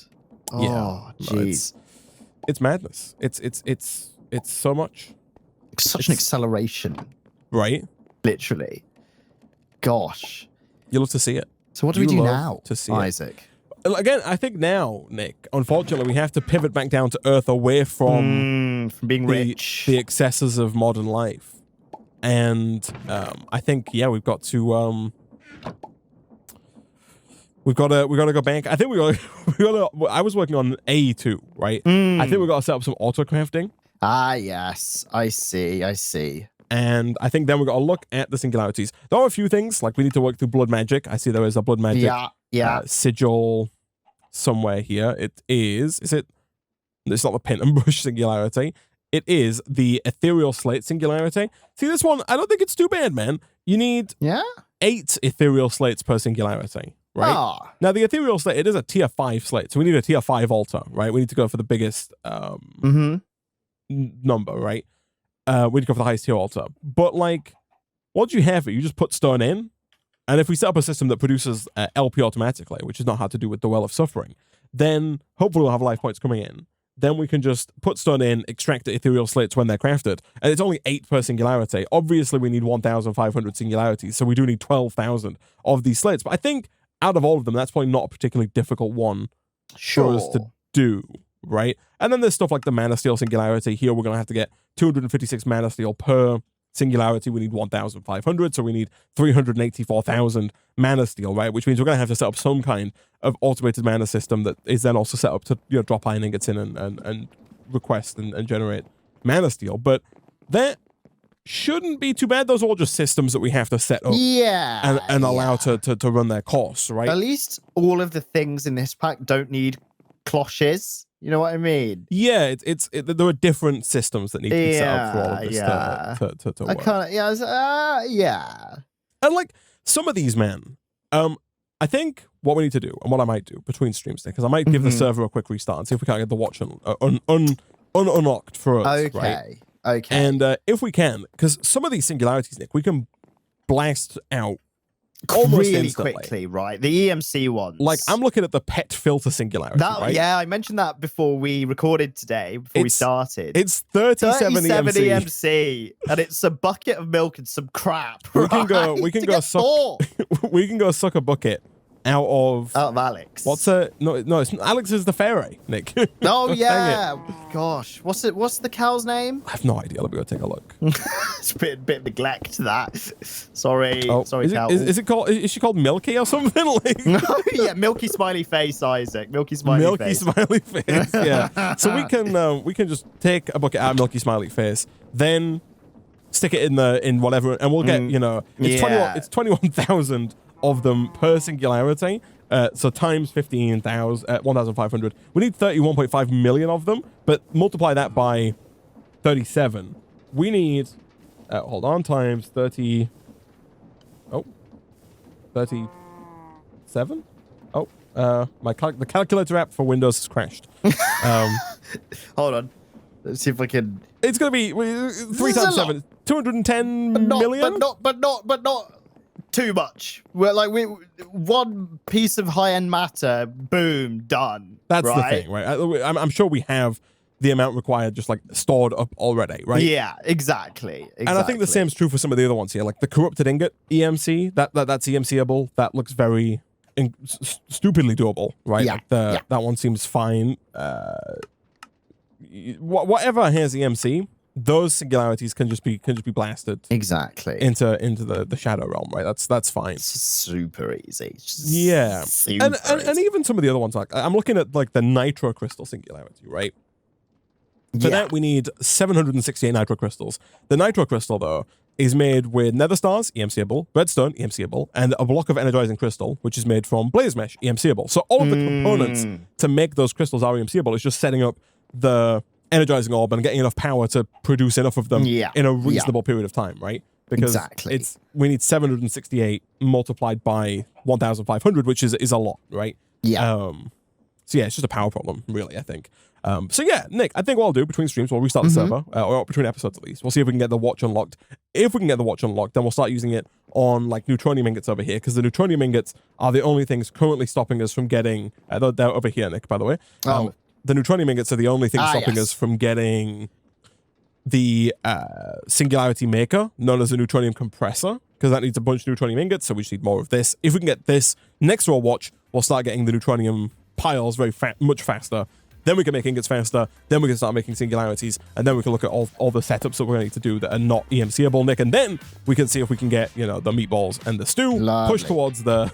Oh, Yeah, jeez. It's madness. It's so much. Such an acceleration, Right? literally. Gosh. You love to see it. So what do we do love now, to see it. Isaac? Again, I think now, Nick, unfortunately, we have to pivot back down to earth, away from being rich. the excesses of modern life. And I think, yeah, we've got to go back. I think we got to I was working on A2, right? I think we got to set up some auto crafting. Ah, yes. I see. And I think then we've got to look at the singularities. There are a few things, like we need to work through blood magic. I see there is a blood magic sigil somewhere here. Is it? It's not the pin and brush singularity. It is the ethereal slate singularity. See, this one, I don't think it's too bad, man. You need 8 ethereal slates per singularity, right? Ah. Now, the ethereal slate, it is a tier 5 slate, so we need a tier 5 altar, right? We need to go for the biggest number, right? We need to go for the highest tier altar. But, like, once you have it, you just put stone in, and if we set up a system that produces LP automatically, which is not hard to do with the Well of Suffering, then hopefully we'll have life points coming in. Then we can just put stone in, extract the ethereal slates when they're crafted. And it's only 8 per singularity. Obviously, we need 1,500 singularities, so we do need 12,000 of these slates. But I think out of all of them, that's probably not a particularly difficult one for us to do, right? And then there's stuff like the Mana Steel singularity. Here, we're going to have to get 256 Mana Steel per singularity. We need 1,500, so we need 384,000 Mana Steel, right? Which means we're going to have to set up some kind of automated mana system that is then also set up to drop iron ingots in and request and generate Mana Steel. But that shouldn't be too bad. Those are all just systems that we have to set up and allow to run their course, right? At least all of the things in this pack don't need cloches. You know what I mean? Yeah, there are different systems that need to be set up for all of this to work. And like some of these, man, I think what we need to do and what I might do between streams, because I might give the server a quick restart and see if we can't get the watch unlocked for us. Right? Okay. And if we can, because some of these singularities, Nick, we can blast out almost really instantly. quickly, right? The EMC ones. Like, I'm looking at the pet filter singularity, right? Yeah, I mentioned that before we recorded today, before we started. It's 37 EMC. And it's a bucket of milk and some crap. We can go suck a bucket out of Alex. What's no, it's Alex is the fairy, Nick. Oh yeah. Gosh. What's the cow's name? I have no idea. Let me go take a look. It's a bit neglect that. Sorry, cow. Is it called? Is she called Milky or something? Like, yeah, Milky Smiley Face, Isaac. Milky Smiley Face. Yeah. So we can just take a bucket out of Milky Smiley Face, then stick it in whatever, and we'll get it's 21,000 of them per singularity. So times 1,500. We need 31.5 million of them, but multiply that by 37. We need, hold on, times 30. Oh, 37? Oh, the calculator app for Windows has crashed. Hold on. Let's see if I can. It's going to be 3 times 7. 210 million? But not too much. We're like one piece of high-end matter, boom, done. That's right? the thing, right? I'm sure we have the amount required just like stored up already, right? Yeah, exactly. And I think the same's true for some of the other ones here, like the corrupted ingot EMC. That's EMCable. That looks very stupidly doable, right? Yeah, like that one seems fine. Whatever has EMC. Those singularities can just be blasted exactly into the shadow realm, right? That's fine. It's super easy. Yeah, and even some of the other ones, like I'm looking at like the nitro crystal singularity, right? For that we need 768 nitro crystals. The nitro crystal though is made with nether stars, EMCable, redstone, EMCable, and a block of energizing crystal, which is made from blaze mesh, EMCable. So all of the components to make those crystals are EMCable. It's just setting up the energizing orb and getting enough power to produce enough of them in a reasonable period of time, right? because Exactly. we need 768 multiplied by 1,500, which is a lot, right? Yeah. So yeah, it's just a power problem, really, I think. So yeah, Nick, I think what I'll do between streams, we'll restart the server, or between episodes at least. We'll see if we can get the watch unlocked. If we can get the watch unlocked, then we'll start using it on like neutronium ingots over here, because the neutronium ingots are the only things currently stopping us from getting. They're over here, Nick, by the way. The neutronium ingots are the only thing stopping us from getting the singularity maker, known as a neutronium compressor, because that needs a bunch of neutronium ingots, so we just need more of this. If we can get this next to our watch, we'll start getting the neutronium piles much faster. Then we can make ingots faster. Then we can start making singularities, and then we can look at all the setups that we're going to need to do that are not EMCable, Nick. And then we can see if we can get, the meatballs and the stew, push towards the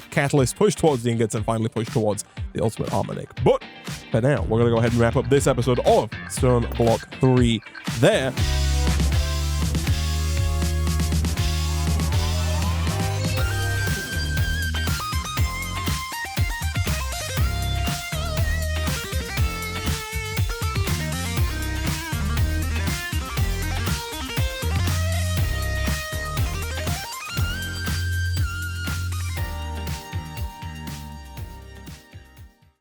catalyst, push towards the ingots, and finally push towards the ultimate armor, Nick. But for now, we're going to go ahead and wrap up this episode of StoneBlock 3 there.